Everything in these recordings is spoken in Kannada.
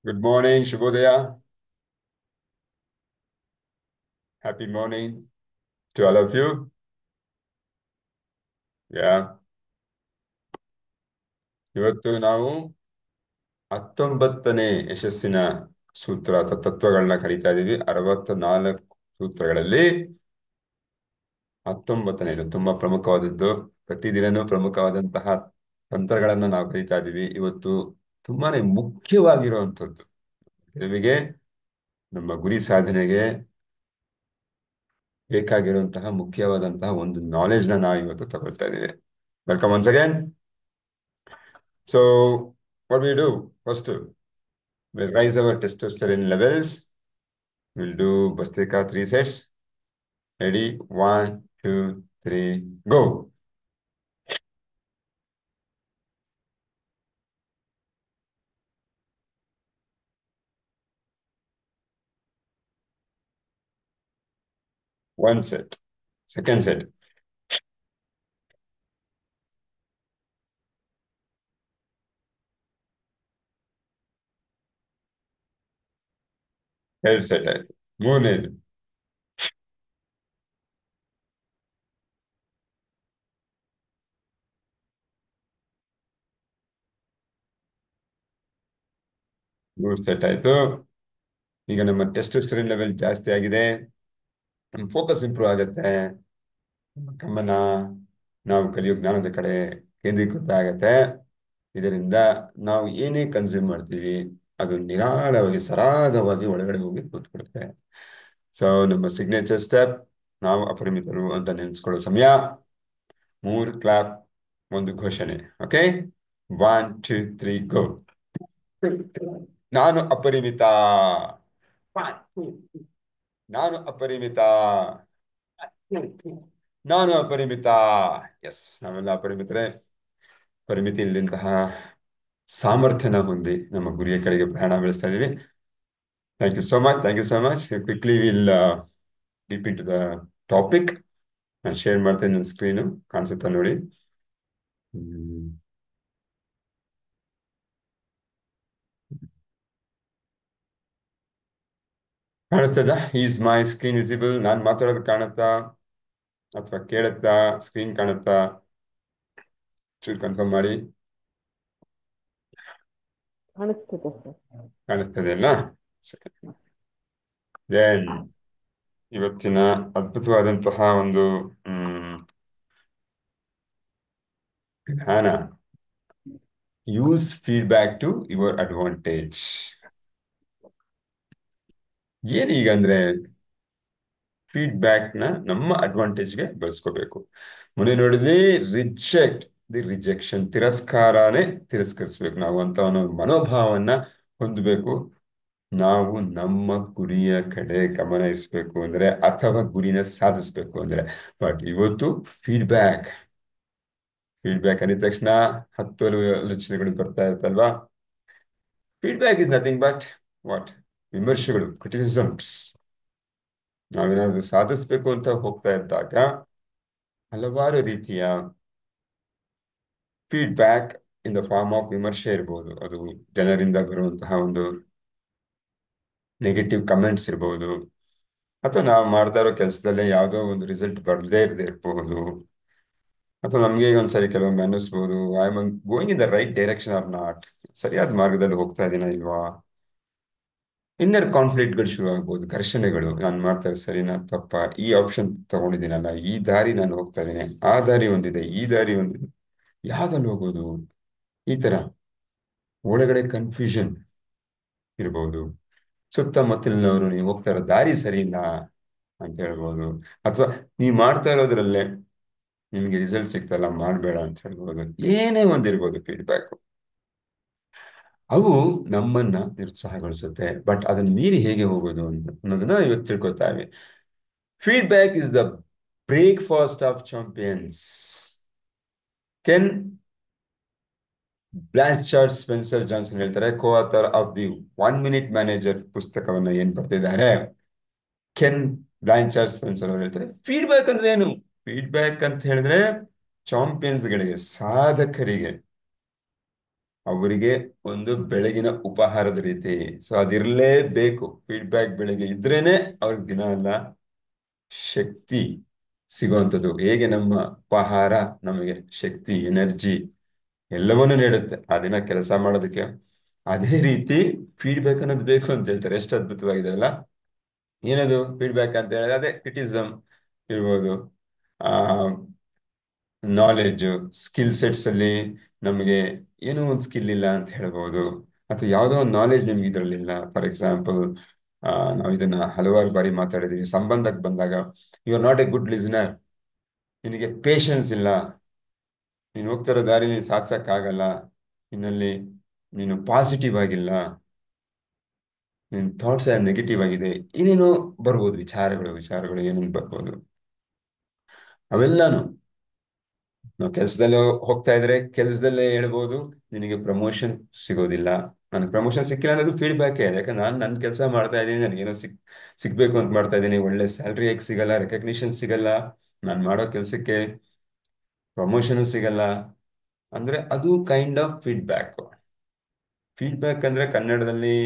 Good morning, Shubhodaya. Happy morning to all of you. Yeah. ಇವತ್ತು ನಾವು 19ನೇ ಯಶಸ್ಸಿನ ಸೂತ್ರ ಅಥವಾ ತತ್ವಗಳನ್ನ ಕಲಿತಾ ಇದ್ದೀವಿ. 64 ಸೂತ್ರಗಳಲ್ಲಿ 19ನೇದು ತುಂಬಾ ಪ್ರಮುಖವಾದದ್ದು. ಪ್ರತಿದಿನನೂ ಪ್ರಮುಖವಾದಂತಹ ತಂತ್ರಗಳನ್ನ ನಾವು ಕಲಿತಾ ಇದ್ದೀವಿ. ಇವತ್ತು ತುಂಬಾನೇ ಮುಖ್ಯವಾಗಿರುವಂಥದ್ದು ಗೆಲುವಿಗೆ, ನಮ್ಮ ಗುರಿ ಸಾಧನೆಗೆ ಬೇಕಾಗಿರುವಂತಹ ಮುಖ್ಯವಾದಂತಹ ಒಂದು ನಾಲೆಡ್ಜ್ನ ನಾವು ಇವತ್ತು ತಗೊಳ್ತಾ ಇದ್ದೀವಿ. Welcome once again. So, what we do? First, we'll raise our testosterone levels. We'll do Bhastrika 3 sets. Ready? 1, 2, 3, go. One set. Second set. Third set ಆಯ್ತು. ಮೂರನೇದು. ಮೂರು ಸೆಟ್ ಆಯ್ತು. ಈಗ ನಮ್ಮ ಟೆಸ್ಟೋಸ್ಟೆರಾನ್ ಲೆವೆಲ್ ಜಾಸ್ತಿ ಆಗಿದೆ. ನಮ್ಮ ಫೋಕಸ್ ಇಂಪ್ರೂವ್ ಆಗುತ್ತೆ. ನಮ್ಮ ಗಮನ ನಾವು ಕಲಿಯೋ ಜ್ಞಾನದ ಕಡೆ ಕೇಂದ್ರೀಕೃತ ಆಗತ್ತೆ. ಇದರಿಂದ ನಾವು ಏನೇ ಕನ್ಸ್ಯೂಮ್ ಮಾಡ್ತೀವಿ ಅದು ನಿರಾಳವಾಗಿ ಸರಾಗವಾಗಿ ಒಳಗಡೆ ಹೋಗಿ ಕೂತ್ಕೊಡುತ್ತೆ. ಸೊ ನಮ್ಮ ಸಿಗ್ನೇಚರ್ ಸ್ಟೆಪ್, ನಾವು ಅಪರಿಮಿತರು ಅಂತ ನೆನೆಸ್ಕೊಳ್ಳೋ ಸಮಯ. 3 ಕ್ಲಾಪ್, ಒಂದು ಘೋಷಣೆ. Okay, 1, 2, 3, go. ನಾನು ಅಪರಿಮಿತ. ನಾನು ಅಪರಿಮಿತ. ನಾನು ಅಪರಿಮಿತ. ಎಸ್, ನಾವೆಲ್ಲ ಅಪರಿಮಿತರೇ. ಪರಿಮಿತಿ ಇಲ್ಲದಂತಹ ಸಾಮರ್ಥ್ಯನ ಹೊಂದಿ ನಮ್ಮ ಗುರಿಯ ಕಡೆಗೆ ಪ್ರಯಾಣ ಬೆಳೆಸ್ತಾ ಇದ್ದೀವಿ. Thank you so much. Thank you so much. Quickly will deep into the topic. ನಾನು ಶೇರ್ ಮಾಡ್ತೇನೆ ನನ್ನ ಸ್ಕ್ರೀನು. ಕಾಣಿಸುತ್ತಾ ನೋಡಿ. ಕಾಣಿಸ್ತದ? Is my screen visible? ನಾನು ಮಾತಾಡೋದು ಕಾಣುತ್ತಾ ಅಥವಾ ಕೇಳುತ್ತಾ? ಸ್ಕ್ರೀನ್ ಕಾಣುತ್ತಾ? ಚೂರು ಕನ್ಫರ್ಮ್ ಮಾಡಿ. ಕಾಣಿಸ್ತಿದೆ ಸರ್. ಕಾಣಿಸ್ತದೆ ಅಲ್ಲ? ದೆನ್ ಇವತ್ತಿನ ಅದ್ಭುತವಾದಂತಹ ಒಂದು ಜ್ಞಾನ. Use feedback to your advantage. ಏನೀಗ ಅಂದ್ರೆ ಫೀಡ್ಬ್ಯಾಕ್ ನ ನಮ್ಮ ಅಡ್ವಾಂಟೇಜ್ಗೆ ಬಳಸ್ಕೋಬೇಕು. ಮೊನ್ನೆ ನೋಡಿದ್ವಿ, ರಿಜೆಕ್ಟ್ ದಿ ರಿಜೆಕ್ಷನ್. ತಿರಸ್ಕಾರನೇ ತಿರಸ್ಕರಿಸ್ಬೇಕು ನಾವು ಅಂತ ಅನ್ನೋ ಮನೋಭಾವನ ಹೊಂದಬೇಕು. ನಾವು ನಮ್ಮ ಗುರಿಯ ಕಡೆ ಗಮನ ಇರಿಸ್ಬೇಕು ಅಂದ್ರೆ, ಅಥವಾ ಗುರಿನ ಸಾಧಿಸ್ಬೇಕು ಅಂದ್ರೆ. ಬಟ್ ಇವತ್ತು ಫೀಡ್ಬ್ಯಾಕ್ ಅಂದಿದ ತಕ್ಷಣ 10 ಆಲೋಚನೆಗಳು ಬರ್ತಾ ಇರ್ತಲ್ವಾ? Feedback is nothing but what? ವಿಮರ್ಶೆಗಳು, ಕ್ರಿಟಿಸಿಸಮ್ಸ್. ನಾವೇನಾದ್ರೂ ಸಾಧಿಸ್ಬೇಕು ಅಂತ ಹೋಗ್ತಾ ಇದ್ದಾಗ ಹಲವಾರು ರೀತಿಯ feedback in the form of ವಿಮರ್ಶೆ ಇರ್ಬೋದು. ಅದು ಜನರಿಂದ ಬರುವಂತಹ ಒಂದು ನೆಗೆಟಿವ್ ಕಮೆಂಟ್ಸ್ ಇರ್ಬೋದು, ಅಥವಾ ನಾವು ಮಾಡ್ತಾ ಇರೋ ಕೆಲಸದಲ್ಲೇ ಯಾವುದೋ ಒಂದು ರಿಸಲ್ಟ್ ಬರದೇ ಇರಬಹುದು, ಅಥವಾ ನಮಗೆ ಒಂದ್ಸರಿ ಕೆಲವೊಮ್ಮೆ ಅನ್ನಿಸ್ಬೋದು, I am going in the right direction or not. ಸರಿಯಾದ ಮಾರ್ಗದಲ್ಲಿ ಹೋಗ್ತಾ ಇದೀನ ಇಲ್ವಾ? ಇನ್ನರ್ ಕಾನ್ಫ್ಲಿಕ್ಟ್ಗಳು ಶುರು ಆಗ್ಬೋದು, ಘರ್ಷಣೆಗಳು. ನಾನು ಮಾಡ್ತಾ ಇರೋದು ಸರಿನಾ ತಪ್ಪ? ಈ ಆಪ್ಷನ್ ತಗೊಂಡಿದ್ದೀನಲ್ಲ, ಈ ದಾರಿ ನಾನು ಹೋಗ್ತಾ ಇದ್ದೀನಿ, ಆ ದಾರಿ ಒಂದಿದೆ, ಈ ದಾರಿ ಒಂದಿದೆ, ಯಾವ್ದಲ್ಲಿ ಹೋಗೋದು? ಈ ತರ ಒಳಗಡೆ ಕನ್ಫ್ಯೂಷನ್ ಇರ್ಬೋದು. ಸುತ್ತಮುತ್ತಲಿನವರು ನೀವು ಹೋಗ್ತಾ ಇರೋ ದಾರಿ ಸರಿ ಇಲ್ಲ ಅಂತ ಹೇಳ್ಬೋದು, ಅಥವಾ ನೀವು ಮಾಡ್ತಾ ಇರೋದ್ರಲ್ಲೇ ನಿಮ್ಗೆ ರಿಸಲ್ಟ್ ಸಿಗ್ತಲ್ಲ, ಮಾಡಬೇಡ ಅಂತ ಹೇಳ್ಬೋದು. ಏನೇ ಒಂದಿರ್ಬೋದು ಫೀಡ್ಬ್ಯಾಕ್. ಅವು ನಮ್ಮನ್ನ ನಿರುತ್ಸಾಹಗೊಳಿಸುತ್ತೆ. ಬಟ್ ಅದನ್ನ ಮೀರಿ ಹೇಗೆ ಹೋಗೋದು ಅಂತ ಅನ್ನೋದನ್ನ ಇವತ್ತು ತಿಳ್ಕೊತಾವೆ. Feedback is the breakfast of champions. Ken Blanchard Spencer Johnson ಹೇಳ್ತಾರೆ, co author of the 1 minute manager ಪುಸ್ತಕವನ್ನ ಏನ್ ಬರ್ತಿದ್ದಾರೆ, ಕೆನ್ ಬ್ಲಾನ್ಚಾರ್ಡ್ ಸ್ಪೆನ್ಸರ್ ಅವರು ಹೇಳ್ತಾರೆ, ಫೀಡ್ಬ್ಯಾಕ್ ಅಂದ್ರೆ ಏನು? ಫೀಡ್ಬ್ಯಾಕ್ ಅಂತ ಹೇಳಿದ್ರೆ ಚಾಂಪಿಯನ್ಸ್ಗಳಿಗೆ, ಸಾಧಕರಿಗೆ ಅವರಿಗೆ ಒಂದು ಬೆಳಗಿನ ಉಪಹಾರದ ರೀತಿ. ಸೊ ಅದಿರಲೇಬೇಕು. ಫೀಡ್ಬ್ಯಾಕ್ ಬೆಳಗ್ಗೆ ಇದ್ರೇನೆ ಅವ್ರಿಗೆ ದಿನ ಅಲ್ಲ ಶಕ್ತಿ ಸಿಗುವಂಥದ್ದು. ಹೇಗೆ ನಮ್ಮ ಉಪಹಾರ ನಮಗೆ ಶಕ್ತಿ, ಎನರ್ಜಿ ಎಲ್ಲವನ್ನೂ ನೀಡುತ್ತೆ ಆ ದಿನ ಕೆಲಸ ಮಾಡೋದಕ್ಕೆ, ಅದೇ ರೀತಿ ಫೀಡ್ಬ್ಯಾಕ್ ಅನ್ನೋದು ಬೇಕು ಅಂತ ಹೇಳ್ತಾರೆ. ಎಷ್ಟು ಅದ್ಭುತವಾಗಿದೆ ಅಲ್ಲ. ಏನದು ಫೀಡ್ಬ್ಯಾಕ್ ಅಂತ ಹೇಳಿದ್ರೆ ಅದೇ ಕ್ರಿಟಿಸಮ್ ಇರ್ಬೋದು, ಆ ನಾಲೆಡ್ಜ್, ಸ್ಕಿಲ್ ಸೆಟ್ಸ್ ಅಲ್ಲಿ ನಮಗೆ ಏನೋ ಒಂದು ಸ್ಕಿಲ್ ಇಲ್ಲ ಅಂತ ಹೇಳ್ಬೋದು, ಅಥವಾ ಯಾವುದೋ ಒಂದು ನಾಲೆಡ್ಜ್ ನಿಮ್ಗೆ ಇದರಲ್ಲಿಲ್ಲ. ಫಾರ್ ಎಕ್ಸಾಂಪಲ್, ನಾವು ಇದನ್ನ ಹಲವಾರು ಬಾರಿ ಮಾತಾಡಿದೀವಿ. ಸಂಬಂಧಕ್ಕೆ ಬಂದಾಗ you are not a good listener, ನಿನಗೆ ಪೇಷನ್ಸ್ ಇಲ್ಲ, ನೀನು ಹೋಗ್ತಿರೋ ದಾರಿ ನೀನು ಸಾಧಿಸಕ್ಕಾಗಲ್ಲ, ನಿನ್ನಲ್ಲಿ ನೀನು ಪಾಸಿಟಿವ್ ಆಗಿಲ್ಲ, ನಿನ್ನ ಥಾಟ್ಸ್ ನೆಗೆಟಿವ್ ಆಗಿದೆ, ಏನೇನೋ ಬರ್ಬೋದು, ವಿಚಾರಗಳು ಏನೇನು ಬರ್ಬೋದು. ಅವೆಲ್ಲಾನು ನಾವು ಕೆಲಸದಲ್ಲಿ ಹೋಗ್ತಾ ಇದ್ರೆ ಕೆಲಸದಲ್ಲೇ ಹೇಳ್ಬೋದು, ನಿನಗೆ ಪ್ರಮೋಷನ್ ಸಿಗೋದಿಲ್ಲ. ನನಗೆ ಪ್ರಮೋಷನ್ ಸಿಕ್ಕಿಲ್ಲ ಅನ್ನೋದು ಫೀಡ್ಬ್ಯಾಕೇ. ಯಾಕಂದ್ರೆ ನಾನು ನನ್ನ ಕೆಲಸ ಮಾಡ್ತಾ ಇದ್ದೀನಿ, ನನಗೇನೋ ಸಿಗ್ಬೇಕು ಅಂತ ಮಾಡ್ತಾ ಇದ್ದೀನಿ, ಒಳ್ಳೆ ಸ್ಯಾಲ್ರಿ ಹೇಗೆ ಸಿಗಲ್ಲ, ರೆಕಗ್ನಿಷನ್ ಸಿಗಲ್ಲ, ನಾನು ಮಾಡೋ ಕೆಲಸಕ್ಕೆ ಪ್ರಮೋಷನ್ ಸಿಗಲ್ಲ, ಅಂದ್ರೆ ಅದು ಕೈಂಡ್ ಆಫ್ ಫೀಡ್ಬ್ಯಾಕ್. ಫೀಡ್ಬ್ಯಾಕ್ ಅಂದ್ರೆ ಕನ್ನಡದಲ್ಲಿ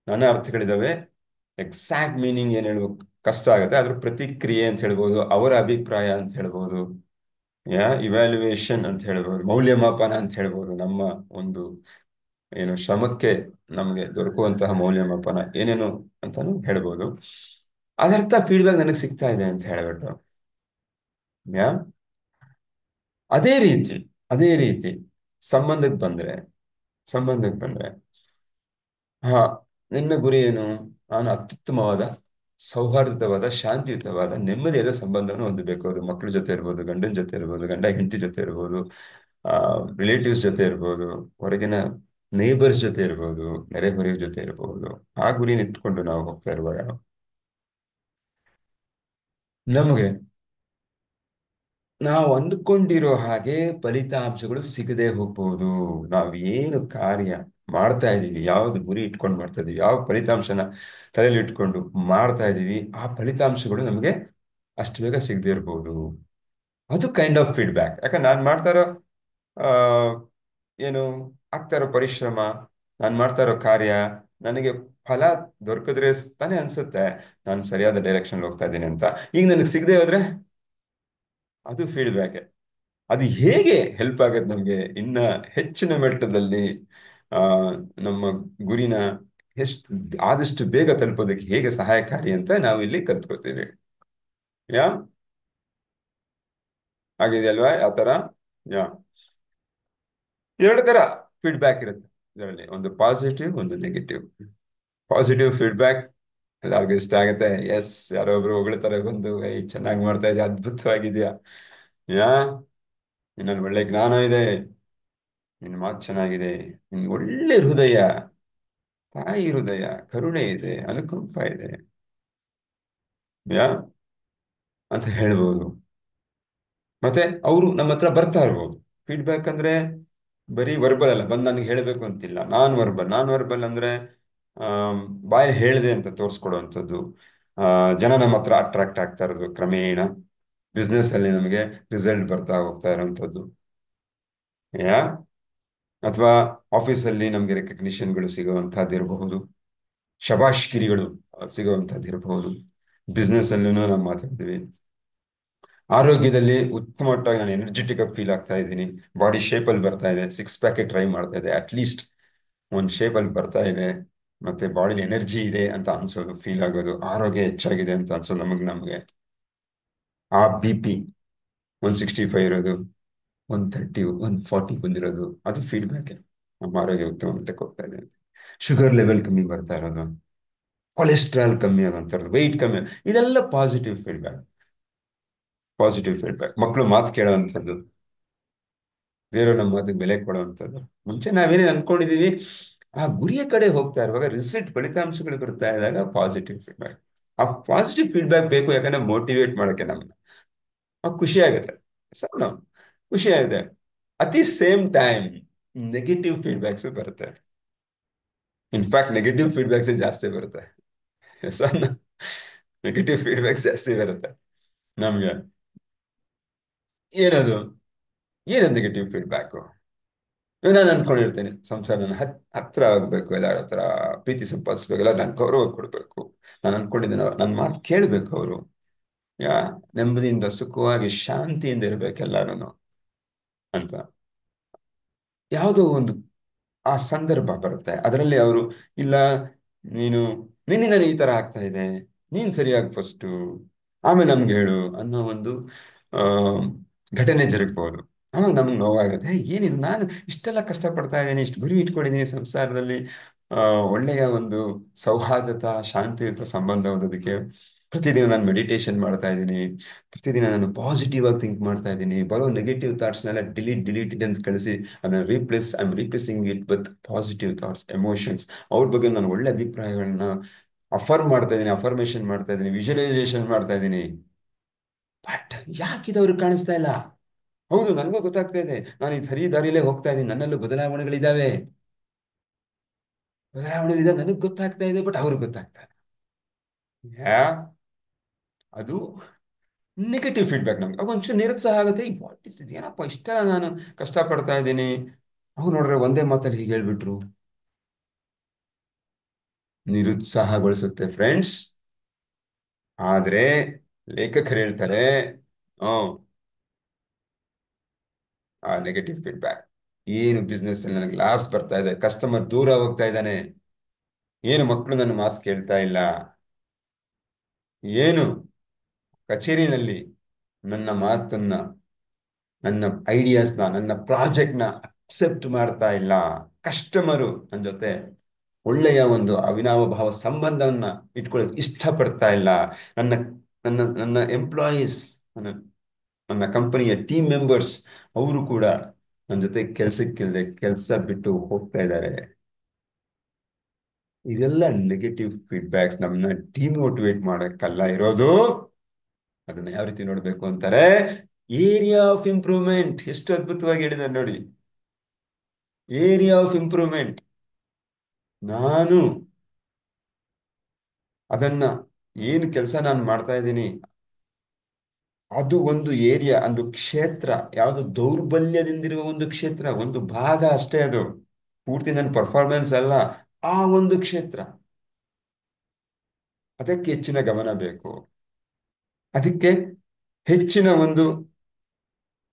ನಾನಾ ಅರ್ಥಗಳಿದಾವೆ. ಎಕ್ಸಾಕ್ಟ್ ಮೀನಿಂಗ್ ಏನ್ ಹೇಳ್ಬೇಕು ಕಷ್ಟ ಆಗುತ್ತೆ. ಅದ್ರ ಪ್ರತಿಕ್ರಿಯೆ ಅಂತ ಹೇಳ್ಬೋದು, ಅವರ ಅಭಿಪ್ರಾಯ ಅಂತ ಹೇಳ್ಬೋದು, ಇವ್ಯಾಲ್ಯೂಯೇಷನ್ ಅಂತ ಹೇಳ್ಬೋದು, ಮೌಲ್ಯಮಾಪನ ಅಂತ ಹೇಳ್ಬೋದು. ನಮ್ಮ ಒಂದು ಏನು ಶ್ರಮಕ್ಕೆ ನಮಗೆ ದೊರಕುವಂತಹ ಮೌಲ್ಯಮಾಪನ ಏನೇನು ಅಂತಾನು ಹೇಳ್ಬೋದು. ಅದರ್ಥ ಫೀಡ್ಬ್ಯಾಕ್ ನನಗೆ ಸಿಗ್ತಾ ಇದೆ ಅಂತ ಹೇಳ್ಬಿಟ್ಟು. ಯಾ ಅದೇ ರೀತಿ ಅದೇ ರೀತಿ ಸಂಬಂಧಕ್ಕೆ ಬಂದ್ರೆ ಸಂಬಂಧಕ್ಕೆ ಬಂದ್ರೆ ಹಾ, ನಿನ್ನ ಗುರಿ ಏನು? ನಾನು ಅತ್ಯುತ್ತಮವಾದ, ಸೌಹಾರ್ದವಾದ, ಶಾಂತಿಯುತವಾದ, ನೆಮ್ಮದಿಯಾದ ಸಂಬಂಧವನ್ನು ಹೊಂದಬೇಕು. ಅದು ಮಕ್ಕಳ ಜೊತೆ ಇರ್ಬೋದು, ಗಂಡನ ಜೊತೆ ಇರ್ಬೋದು, ಗಂಡ ಹೆಂಡತಿ ಜೊತೆ ಇರ್ಬೋದು, ಆ ರಿಲೇಟಿವ್ಸ್ ಜೊತೆ ಇರ್ಬೋದು, ಹೊರಗಿನ ನೇಬರ್ಸ್ ಜೊತೆ ಇರ್ಬೋದು, ನೆರೆಹೊರೆಯ ಜೊತೆ ಇರ್ಬೋದು. ಆ ಗುರಿನ ಇಟ್ಕೊಂಡು ನಾವು ಹೋಗ್ತಾ ಇರುವಾಗ ನಮಗೆ ನಾವು ಅಂದುಕೊಂಡಿರೋ ಹಾಗೆ ಫಲಿತಾಂಶಗಳು ಸಿಗದೆ ಹೋಗ್ಬೋದು. ನಾವು ಏನು ಕಾರ್ಯ ಮಾಡ್ತಾ ಇದ್ದೀವಿ, ಯಾವ್ದು ಗುರಿ ಇಟ್ಕೊಂಡು ಮಾಡ್ತಾ ಇದೀವಿ, ಯಾವ ಫಲಿತಾಂಶನ ತಲೆಯಲ್ಲಿ ಇಟ್ಕೊಂಡು ಮಾಡ್ತಾ ಇದ್ದೀವಿ, ಆ ಫಲಿತಾಂಶಗಳು ನಮಗೆ ಅಷ್ಟು ಬೇಗ ಸಿಗದೆ ಇರ್ಬೋದು. ಅದು ಕೈಂಡ್ ಆಫ್ ಫೀಡ್ಬ್ಯಾಕ್. ಯಾಕಂದ್ರೆ ನಾನು ಮಾಡ್ತಾ ಇರೋ ಆ ಏನು ಆಗ್ತಾ ಇರೋ ಪರಿಶ್ರಮ, ನಾನು ಮಾಡ್ತಾ ಇರೋ ಕಾರ್ಯ ನನಗೆ ಫಲ ದೊರಕಿದ್ರೆ ತಾನೇ ಅನ್ಸುತ್ತೆ ನಾನು ಸರಿಯಾದ ಡೈರೆಕ್ಷನ್ ಹೋಗ್ತಾ ಇದ್ದೀನಿ ಅಂತ. ಈಗ ನನಗೆ ಸಿಗದೆ ಹೋದ್ರೆ ಅದು ಫೀಡ್ಬ್ಯಾಕ್. ಅದು ಹೇಗೆ ಹೆಲ್ಪ್ ಆಗತ್ತೆ ನಮಗೆ ಇನ್ನ ಹೆಚ್ಚಿನ ಮಟ್ಟದಲ್ಲಿ ಆ ನಮ್ಮ ಗುರಿನ ಎಷ್ಟು ಆದಷ್ಟು ಬೇಗ ತಲುಪೋದಕ್ಕೆ ಹೇಗೆ ಸಹಾಯಕಾರಿ ಅಂತ ನಾವು ಇಲ್ಲಿ ಕಲ್ತ್ಕೋತೀವಿ. ಯಾ ಆಗಿದೆಯಲ್ವಾ ಯಾವ ತರ? ಯಾ ಎರಡು ತರ ಫೀಡ್ಬ್ಯಾಕ್ ಇರುತ್ತೆ ಇದರಲ್ಲಿ, ಒಂದು ಪಾಸಿಟಿವ್, ಒಂದು ನೆಗೆಟಿವ್. ಪಾಸಿಟಿವ್ ಫೀಡ್ಬ್ಯಾಕ್ ಎಲ್ಲರಿಗೂ ಇಷ್ಟ ಆಗುತ್ತೆ. ಎಸ್, ಯಾರೋ ಒಬ್ರು ಹೊಗಳ್ತಾರೆ ಬಂದು, ಚೆನ್ನಾಗಿ ಮಾಡ್ತಾ ಇದೆಯಾ, ಅದ್ಭುತವಾಗಿದೆಯಾ, ಯಾ ನಿನ್ನಲ್ಲಿ ಒಳ್ಳೆ ಜ್ಞಾನ ಇದೆ, ನಿನ್ನ ಮಾತು ಚೆನ್ನಾಗಿದೆ, ನಿನ್ ಒಳ್ಳೆ ಹೃದಯ, ತಾಯಿ ಹೃದಯ, ಕರುಣೆ ಇದೆ, ಅನುಕಂಪ ಇದೆ, ಯಾ ಅಂತ ಹೇಳ್ಬೋದು. ಮತ್ತೆ ಅವರು ನಮ್ಮ ಹತ್ರ ಬರ್ತಾ ಇರ್ಬೋದು. ಫೀಡ್ಬ್ಯಾಕ್ ಅಂದ್ರೆ ಬರೀ ವರ್ಬಲ್ ಅಲ್ಲ, ಬಂದು ನನಗೆ ಹೇಳಬೇಕು ಅಂತಿಲ್ಲ. ನಾನ್ ವರ್ಬಲ್ ಅಂದ್ರೆ ಬಾಯಲ್ಲಿ ಹೇಳಿದೆ ಅಂತ ತೋರಿಸ್ಕೊಡುವಂಥದ್ದು. ಜನ ನಮ್ಮ ಹತ್ರ ಅಟ್ರಾಕ್ಟ್ ಆಗ್ತಾ ಇರೋದು ಕ್ರಮೇಣ, ಬಿಸ್ನೆಸ್ ಅಲ್ಲಿ ನಮಗೆ ರಿಸಲ್ಟ್ ಬರ್ತಾ ಹೋಗ್ತಾ ಇರೋವಂಥದ್ದು, ಯಾ ಅಥವಾ ಆಫೀಸಲ್ಲಿ ನಮಗೆ ರೆಕಗ್ನಿಷನ್ಗಳು ಸಿಗುವಂತಹದ್ದು ಇರಬಹುದು, ಶಬಾಷ್ಗಿರಿಗಳು ಸಿಗುವಂತಹದ್ದು ಇರಬಹುದು. ಬಿಸ್ನೆಸ್ ಅಲ್ಲೂ ನಾವು ಮಾತಾಡ್ತೀವಿ. ಆರೋಗ್ಯದಲ್ಲಿ ಉತ್ತಮವಾಗಿ ನಾನು ಎನರ್ಜೆಟಿಕ್ ಆಗಿ ಫೀಲ್ ಆಗ್ತಾ ಇದ್ದೀನಿ, ಬಾಡಿ ಶೇಪಲ್ಲಿ ಬರ್ತಾ ಇದೆ, ಸಿಕ್ಸ್ ಪ್ಯಾಕೆಟ್ ಟ್ರೈ ಮಾಡ್ತಾ ಇದೆ, ಅಟ್ಲೀಸ್ಟ್ ಒಂದು ಶೇಪಲ್ಲಿ ಬರ್ತಾ ಇದೆ, ಮತ್ತೆ ಬಾಡಿಲಿ ಎನರ್ಜಿ ಇದೆ ಅಂತ ಅನ್ಸೋದು, ಫೀಲ್ ಆಗೋದು, ಆರೋಗ್ಯ ಹೆಚ್ಚಾಗಿದೆ ಅಂತ ಅನ್ಸೋದು ನಮಗೆ. ಆ BP 165 ಇರೋದು, 130, 140 ಬಂದಿರೋದು, ಅದು ಫೀಡ್ಬ್ಯಾಕ್. ನಮ್ಮ ಆರೋಗ್ಯ ಉತ್ತಮ ಮಟ್ಟಕ್ಕೆ ಹೋಗ್ತಾ ಇದೆ ಅಂತ. ಶುಗರ್ ಲೆವೆಲ್ ಕಮ್ಮಿ ಬರ್ತಾ ಇರೋದು, ಕೊಲೆಸ್ಟ್ರಾಲ್ ಕಮ್ಮಿ ಆಗೋಂಥದ್ದು, ವೆಯ್ಟ್ ಕಮ್ಮಿ, ಇದೆಲ್ಲ ಪಾಸಿಟಿವ್ ಫೀಡ್ಬ್ಯಾಕ್. ಮಕ್ಕಳು ಮಾತು ಕೇಳೋವಂಥದ್ದು, ಬೇರೆಯವ್ರು ನಮ್ಮ ಮಾತಿಗೆ ಬೆಲೆ ಕೊಡುವಂಥದ್ದು. ಮುಂಚೆ ನಾವೇನೇನು ಅನ್ಕೊಂಡಿದೀವಿ ಆ ಗುರಿಯ ಕಡೆ ಹೋಗ್ತಾ ಇರುವಾಗ ರಿಸಲ್ಟ್, ಫಲಿತಾಂಶಗಳು ಬರ್ತಾ ಇದ್ದಾಗ ಪಾಸಿಟಿವ್ ಫೀಡ್ಬ್ಯಾಕ್. ಆ ಪಾಸಿಟಿವ್ ಫೀಡ್ಬ್ಯಾಕ್ ಬೇಕು, ಯಾಕಂದ್ರೆ ಮೋಟಿವೇಟ್ ಮಾಡೋಕ್ಕೆ ನಮ್ಮನ್ನ. ಖುಷಿ ಆಗುತ್ತೆ, ಸಣ್ಣ ಖುಷಿ ಆಗುತ್ತೆ. ಅತಿ ಸೇಮ್ ಟೈಮ್ ನೆಗೆಟಿವ್ ಫೀಡ್ಬ್ಯಾಕ್ಸ್ ಬರುತ್ತೆ. ಇನ್ಫ್ಯಾಕ್ಟ್ ನೆಗೆಟಿವ್ ಫೀಡ್ಬ್ಯಾಕ್ಸ್ ಜಾಸ್ತಿ ಬರುತ್ತೆ. ಸಣ್ಣ ನೆಗೆಟಿವ್ ಫೀಡ್ಬ್ಯಾಕ್ಸ್ ಜಾಸ್ತಿ ಬರುತ್ತೆ ನಮ್ಗೆ. ಏನದು ಏನದು ನೆಗೆಟಿವ್ ಫೀಡ್ಬ್ಯಾಕ್? ಇವಾಗ ನಾನು ಅನ್ಕೊಂಡಿರ್ತೇನೆ ಸಂಸಾರ ನನ್ನ ಹತ್ರ ಆಗ್ಬೇಕು, ಎಲ್ಲರ ಹತ್ರ ಪ್ರೀತಿ ಸಂಪಾದಿಸ್ಬೇಕು, ಎಲ್ಲ ನಾನು ಗೌರವ ಕೊಡ್ಬೇಕು. ನಾನು ಅನ್ಕೊಂಡಿದ್ದೇನೆ ನನ್ನ ಮಾತು ಕೇಳ್ಬೇಕು ಅವರು. ಯಾ ನೆಮ್ಮದಿಯಿಂದ ಸುಖವಾಗಿ ಶಾಂತಿಯಿಂದ ಇರ್ಬೇಕು ಎಲ್ಲಾರು ಅಂತ. ಯಾವುದೋ ಒಂದು ಆ ಸಂದರ್ಭ ಬರುತ್ತೆ, ಅದರಲ್ಲಿ ಅವರು ಇಲ್ಲ, ನೀನು ನಿನ್ನಿಂದ ಈ ತರ ಆಗ್ತಾ ಇದೆ, ನೀನ್ ಸರಿಯಾಗಿ ಫಸ್ಟು ಆಮೇಲೆ ನಮ್ಗೆ ಹೇಳು ಅನ್ನೋ ಒಂದು ಆ ಘಟನೆ ಜರುಗ್ಬೋದು. ಆವಾಗ ನಮ್ಗೆ ನೋವಾಗುತ್ತೆ, ಏನಿದು ನಾನು ಇಷ್ಟೆಲ್ಲ ಕಷ್ಟಪಡ್ತಾ ಇದ್ದೀನಿ, ಇಷ್ಟು ಗುರಿ ಇಟ್ಕೊಂಡಿದ್ದೀನಿ ಸಂಸಾರದಲ್ಲಿ, ಆ ಒಳ್ಳೆಯ ಒಂದು ಸೌಹಾರ್ದತ ಶಾಂತಿಯುತ ಸಂಬಂಧ ಹೊಂದೋದಕ್ಕೆ. ಪ್ರತಿದಿನ ನಾನು ಮೆಡಿಟೇಷನ್ ಮಾಡ್ತಾ ಇದ್ದೀನಿ, ಪ್ರತಿದಿನ ನಾನು ಪಾಸಿಟಿವ್ ಆಗಿ ಥಿಂಕ್ ಮಾಡ್ತಾ ಇದ್ದೀನಿ, ಬರೋ ನೆಗೆಟಿವ್ ಥಾಟ್ಸ್ನೆಲ್ಲ ಡಿಲೀಟ್ ಅಂತ ಕಳಿಸಿ ಅದನ್ನ I am replacing it with positive thoughts, emotions. ಅವ್ರ ಬಗ್ಗೆ ನಾನು ಒಳ್ಳೆ ಅಭಿಪ್ರಾಯಗಳನ್ನ ಮಾಡ್ತಾ ಇದ್ದೀನಿ, ಅಫರ್ಮೇಷನ್ ಮಾಡ್ತಾ ಇದ್ದೀನಿ, ವಿಜುವಲೈಸೇಷನ್ ಮಾಡ್ತಾ ಇದ್ದೀನಿ. ಬಟ್ ಯಾಕಿದು ಅವ್ರಿಗೆ ಕಾಣಿಸ್ತಾ ಇಲ್ಲ? ಹೌದು, ನನಗೂ ಗೊತ್ತಾಗ್ತಾ ಇದೆ, ನಾನು ಈ ಸರಿ ದಾರಿಯಲ್ಲೇ ಹೋಗ್ತಾ ಇದ್ದೀನಿ, ನನ್ನಲ್ಲೂ ಬದಲಾವಣೆಗಳಿದ್ದಾವೆ, ನನಗೆ ಗೊತ್ತಾಗ್ತಾ ಇದೆ, ಬಟ್ ಅವ್ರಿಗೆ ಗೊತ್ತಾಗ್ತಾ ಇಲ್ಲ. ಯಾ ಅದು ನೆಗೆಟಿವ್ ಫೀಡ್ಬ್ಯಾಕ್. ನಮ್ಗೆ ಅವಾಗ ಒಂಚೂರು ನಿರುತ್ಸಾಹ ಆಗುತ್ತೆ, ಈ ವಾಟ್ ಇಸ್ ಇದು, ಏನಪ್ಪ ಇಷ್ಟೆಲ್ಲ ನಾನು ಕಷ್ಟಪಡ್ತಾ ಇದ್ದೀನಿ, ಅವ್ರು ನೋಡ್ರೆ ಒಂದೇ ಮಾತಲ್ಲಿ ಹೀಗೆ ಹೇಳ್ಬಿಟ್ರು. ನಿರುತ್ಸಾಹಗೊಳಿಸುತ್ತೆ ಫ್ರೆಂಡ್ಸ್. ಆದ್ರೆ ಲೇಖಕರು ಹೇಳ್ತಾರೆ, ಹ್ಮ್, ಆ ನೆಗೆಟಿವ್ ಫೀಡ್ಬ್ಯಾಕ್, ಏನು ಬಿಸ್ನೆಸ್ ಅಲ್ಲಿ ನನಗೆ ಲಾಸ್ ಬರ್ತಾ ಇದೆ, ಕಸ್ಟಮರ್ ದೂರ ಹೋಗ್ತಾ ಇದ್ದಾನೆ, ಏನು ಮಕ್ಕಳು ನನ್ನ ಮಾತು ಕೇಳ್ತಾ ಇಲ್ಲ, ಏನು ಕಚೇರಿನಲ್ಲಿ ನನ್ನ ಮಾತನ್ನ, ನನ್ನ ಐಡಿಯಾಸ್ನ, ನನ್ನ ಪ್ರಾಜೆಕ್ಟ್ನ ಅಕ್ಸೆಪ್ಟ್ ಮಾಡ್ತಾ ಇಲ್ಲ, ಕಸ್ಟಮರು ನನ್ನ ಜೊತೆ ಒಳ್ಳೆಯ ಒಂದು ಅವಿನಾಭಾವ ಸಂಬಂಧವನ್ನ ಇಟ್ಕೊಳ್ಳೋಕೆ ಇಷ್ಟಪಡ್ತಾ ಇಲ್ಲ, ನನ್ನ ನನ್ನ ನನ್ನ ಎಂಪ್ಲಾಯೀಸ್, ನನ್ನ ನನ್ನ ಕಂಪನಿಯ ಟೀಮ್ ಮೆಂಬರ್ಸ್ ಅವರು ಕೂಡ ನನ್ನ ಜೊತೆ ಕೆಲ್ಸಕ್ಕಿಲ್ಲದೆ ಕೆಲಸ ಬಿಟ್ಟು ಹೋಗ್ತಾ ಇದ್ದಾರೆ. ಇದೆಲ್ಲ ನೆಗೆಟಿವ್ ಫೀಡ್ಬ್ಯಾಕ್ಸ್ ನಮ್ಮನ್ನ ಡಿಮೋಟಿವೇಟ್ ಮಾಡಕ್ಕಲ್ಲ ಇರೋದು. ಅದನ್ನ ಯಾವ ರೀತಿ ನೋಡ್ಬೇಕು ಅಂತಾರೆ, ಏರಿಯಾ ಆಫ್ ಇಂಪ್ರೂವ್ಮೆಂಟ್. ಎಷ್ಟು ಅದ್ಭುತವಾಗಿ ಹೇಳಿದ್ದಾರೆ ನೋಡಿ, ಏರಿಯಾ ಆಫ್ ಇಂಪ್ರೂವ್ಮೆಂಟ್. ನಾನು ಅದನ್ನ ಏನು ಕೆಲಸ ನಾನು ಮಾಡ್ತಾ ಇದ್ದೀನಿ, ಅದು ಒಂದು ಏರಿಯಾ, ಒಂದು ಕ್ಷೇತ್ರ, ಯಾವುದು ದೌರ್ಬಲ್ಯದಿಂದಿರುವ ಒಂದು ಕ್ಷೇತ್ರ, ಒಂದು ಭಾಗ ಅಷ್ಟೇ ಅದು, ಪೂರ್ತಿ ನನ್ನ ಪರ್ಫಾರ್ಮೆನ್ಸ್ ಅಲ್ಲ. ಆ ಒಂದು ಕ್ಷೇತ್ರ, ಅದಕ್ಕೆ ಹೆಚ್ಚಿನ ಗಮನ ಬೇಕು. ಅದಕ್ಕೆ ಹೆಚ್ಚಿನ ಒಂದು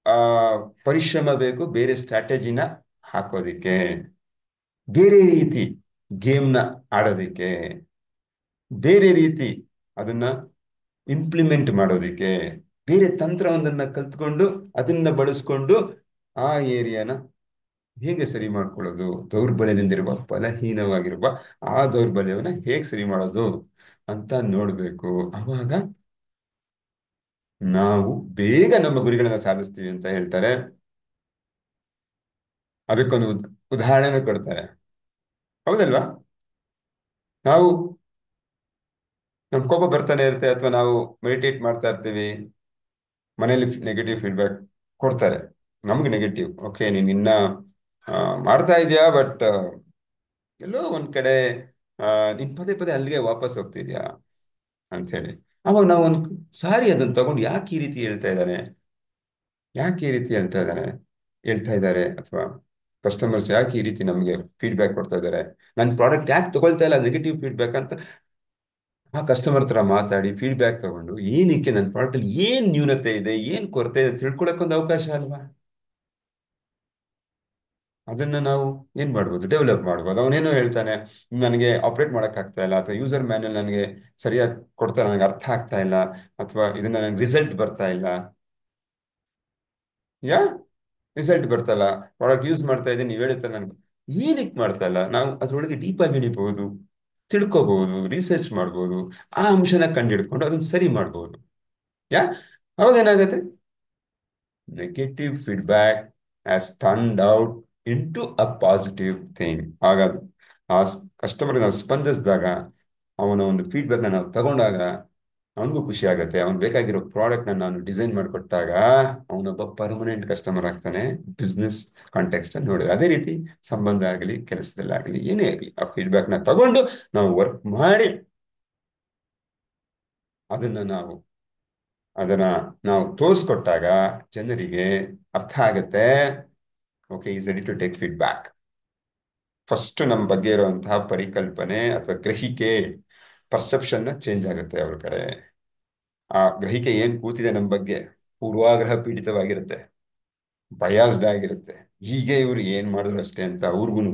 ಆ ಪರಿಶ್ರಮ ಬೇಕು, ಬೇರೆ ಸ್ಟ್ರಾಟಜಿನ ಹಾಕೋದಿಕ್ಕೆ, ಬೇರೆ ರೀತಿ ಗೇಮ್ನ ಆಡೋದಿಕ್ಕೆ, ಬೇರೆ ರೀತಿ ಅದನ್ನ ಇಂಪ್ಲಿಮೆಂಟ್ ಮಾಡೋದಿಕ್ಕೆ, ಬೇರೆ ತಂತ್ರವೊಂದನ್ನ ಕಲ್ತ್ಕೊಂಡು ಅದನ್ನ ಬಳಸ್ಕೊಂಡು ಆ ಏರಿಯಾನ ಹೇಗೆ ಸರಿ ಮಾಡ್ಕೊಳ್ಳೋದು, ದೌರ್ಬಲ್ಯದಿಂದಿರುವ ಬಲಹೀನವಾಗಿರುವ ಆ ದೌರ್ಬಲ್ಯವನ್ನ ಹೇಗೆ ಸರಿ ಮಾಡೋದು ಅಂತ ನೋಡ್ಬೇಕು. ಅವಾಗ ನಾವು ಬೇಗ ನಮ್ಮ ಗುರಿಗಳನ್ನ ಸಾಧಿಸ್ತೀವಿ ಅಂತ ಹೇಳ್ತಾರೆ. ಅದಕ್ಕೊಂದು ಉದಾಹರಣೆ ಕೊಡ್ತಾರೆ, ಹೌದಲ್ವಾ? ನಾವು ನಮ್ ಕೋಪ ಬರ್ತಾನೆ ಇರುತ್ತೆ, ಅಥವಾ ನಾವು ಮೆಡಿಟೇಟ್ ಮಾಡ್ತಾ ಇರ್ತೀವಿ, ಮನೇಲಿ ನೆಗೆಟಿವ್ ಫೀಡ್ಬ್ಯಾಕ್ ಕೊಡ್ತಾರೆ, ನಮ್ಗೆ ನೆಗೆಟಿವ್, ಓಕೆ ನೀನ್ ಇನ್ನ ಆ, ಮಾಡ್ತಾ ಇದೀಯಾ, ಬಟ್ ಎಲ್ಲೋ ಒಂದ್ ಕಡೆ ನೀನ್ ಪದೇ ಪದೇ ಅಲ್ಲಿಗೆ ವಾಪಸ್ ಹೋಗ್ತಿದ್ಯಾ ಅಂತ ಹೇಳಿ. ಅವಾಗ ನಾವು ಒಂದು ಸಾರಿ ಅದನ್ನ ತಗೊಂಡು, ಯಾಕೆ ಈ ರೀತಿ ಹೇಳ್ತಾ ಇದ್ದಾನೆ, ಯಾಕೆ ಈ ರೀತಿ ಹೇಳ್ತಾ ಇದ್ದಾರೆ, ಅಥವಾ ಕಸ್ಟಮರ್ಸ್ ಯಾಕೆ ಈ ರೀತಿ ನಮಗೆ ಫೀಡ್ಬ್ಯಾಕ್ ಕೊಡ್ತಾ ಇದ್ದಾರೆ, ನನ್ನ ಪ್ರಾಡಕ್ಟ್ ಯಾಕೆ ತಗೊಳ್ತಾ ಇಲ್ಲ ನೆಗೆಟಿವ್ ಫೀಡ್ಬ್ಯಾಕ್ ಅಂತ ಆ ಕಸ್ಟಮರ್ ಹತ್ರ ಮಾತಾಡಿ ಫೀಡ್ಬ್ಯಾಕ್ ತಗೊಂಡು, ಏನಕ್ಕೆ ನನ್ನ ಪ್ರಾಡಕ್ಟ್ ಅಲ್ಲಿ ಏನ್ ನ್ಯೂನತೆ ಇದೆ, ಏನ್ ಕೊರತೆ ಇದೆ ಅಂತ ತಿಳ್ಕೊಳಕ್ ಒಂದು ಅವಕಾಶ ಅಲ್ವಾ? ಅದನ್ನ ನಾವು ಏನ್ ಮಾಡ್ಬೋದು, ಡೆವಲಪ್ ಮಾಡ್ಬೋದು. ಅವನೇನೋ ಹೇಳ್ತಾನೆ, ನನಗೆ ಆಪರೇಟ್ ಮಾಡಕ್ ಆಗ್ತಾ ಇಲ್ಲ, ಅಥವಾ ಯೂಸರ್ ಮ್ಯಾನ್ಯಲ್ ನನಗೆ ಸರಿಯಾಗಿ ಕೊಡ್ತಾ ನನಗೆ ಅರ್ಥ ಆಗ್ತಾ ಇಲ್ಲ, ಅಥವಾ ಇದನ್ನ ನನಗೆ ರಿಸಲ್ಟ್ ಬರ್ತಾ ಇಲ್ಲ. ಯಾ ರಿಸಲ್ಟ್ ಬರ್ತಲ್ಲ, ಪ್ರಾಡಕ್ಟ್ ಯೂಸ್ ಮಾಡ್ತಾ ಇದ್ದೀನಿ, ನೀವು ಹೇಳುತ್ತೆ ನನ್ಗೆ ಏನಕ್ಕೆ ಮಾಡ್ತಾ ಇಲ್ಲ, ನಾವು ಅದ್ರೊಳಗೆ ಡೀಪ್ ಆಗಿ ಇಳಿಬಹುದು, ತಿಳ್ಕೊಬಹುದು, ರಿಸರ್ಚ್ ಮಾಡ್ಬೋದು, ಆ ಅಂಶನ ಕಂಡಿಡ್ಕೊಂಡು ಅದನ್ನ ಸರಿ ಮಾಡ್ಬೋದು. ಯಾ ಅವಾಗ ಏನಾಗುತ್ತೆ, negative feedback has turned out into a positive thing. ಹಾಗಾದ್ರೆ ಆ ಕಸ್ಟಮರ್ ನಾವು ಸ್ಪಂದಿಸಿದಾಗ, ಅವನ ಒಂದು ಫೀಡ್ಬ್ಯಾಕ್ನ ನಾವು ತಗೊಂಡಾಗ ಅವನಿಗೂ ಖುಷಿ ಆಗುತ್ತೆ, ಅವ್ನು ಬೇಕಾಗಿರೋ ಪ್ರಾಡಕ್ಟ್ನ ನಾನು ಡಿಸೈನ್ ಮಾಡಿಕೊಟ್ಟಾಗ ಅವನೊಬ್ಬ ಪರ್ಮನೆಂಟ್ ಕಸ್ಟಮರ್ ಆಗ್ತಾನೆ. ಬಿಸ್ನೆಸ್ ಕಾಂಟೆಕ್ಸ್ಟ್ ಅಲ್ಲಿ ನೋಡಿ, ಅದೇ ರೀತಿ ಸಂಬಂಧ ಆಗಲಿ ಕೆಲಸದಲ್ಲಾಗಲಿ ಏನೇ ಆಗಲಿ, ಆ ಫೀಡ್ಬ್ಯಾಕ್ನ ತಗೊಂಡು ನಾವು ವರ್ಕ್ ಮಾಡಿ ಅದನ್ನ ನಾವು ಅದನ್ನ ನಾವು ತೋರಿಸ್ಕೊಟ್ಟಾಗ ಜನರಿಗೆ ಅರ್ಥ ಆಗತ್ತೆ, okay, is ready to take feedback. First ನಮ್ಮ ಬಗ್ಗೆ ಇರುವಂತಹ ಪರಿಕಲ್ಪನೆ ಅಥವಾ ಗ್ರಹಿಕೆ, ಪರ್ಸೆಪ್ಷನ್ ಚೇಂಜ್ ಆಗುತ್ತೆ ಅವ್ರ ಕಡೆ. ಆ ಗ್ರಹಿಕೆ ಏನ್ ಕೂತಿದೆ ನಮ್ಮ ಬಗ್ಗೆ, ಪೂರ್ವಾಗ್ರಹ ಪೀಡಿತವಾಗಿರುತ್ತೆ, ಬಯಾಸ್ಡ್ ಆಗಿರುತ್ತೆ. ಹೀಗೆ ಇವ್ರು ಏನ್ ಮಾಡಿದ್ರು ಅಷ್ಟೇ ಅಂತ ಅವ್ರಿಗೂನು,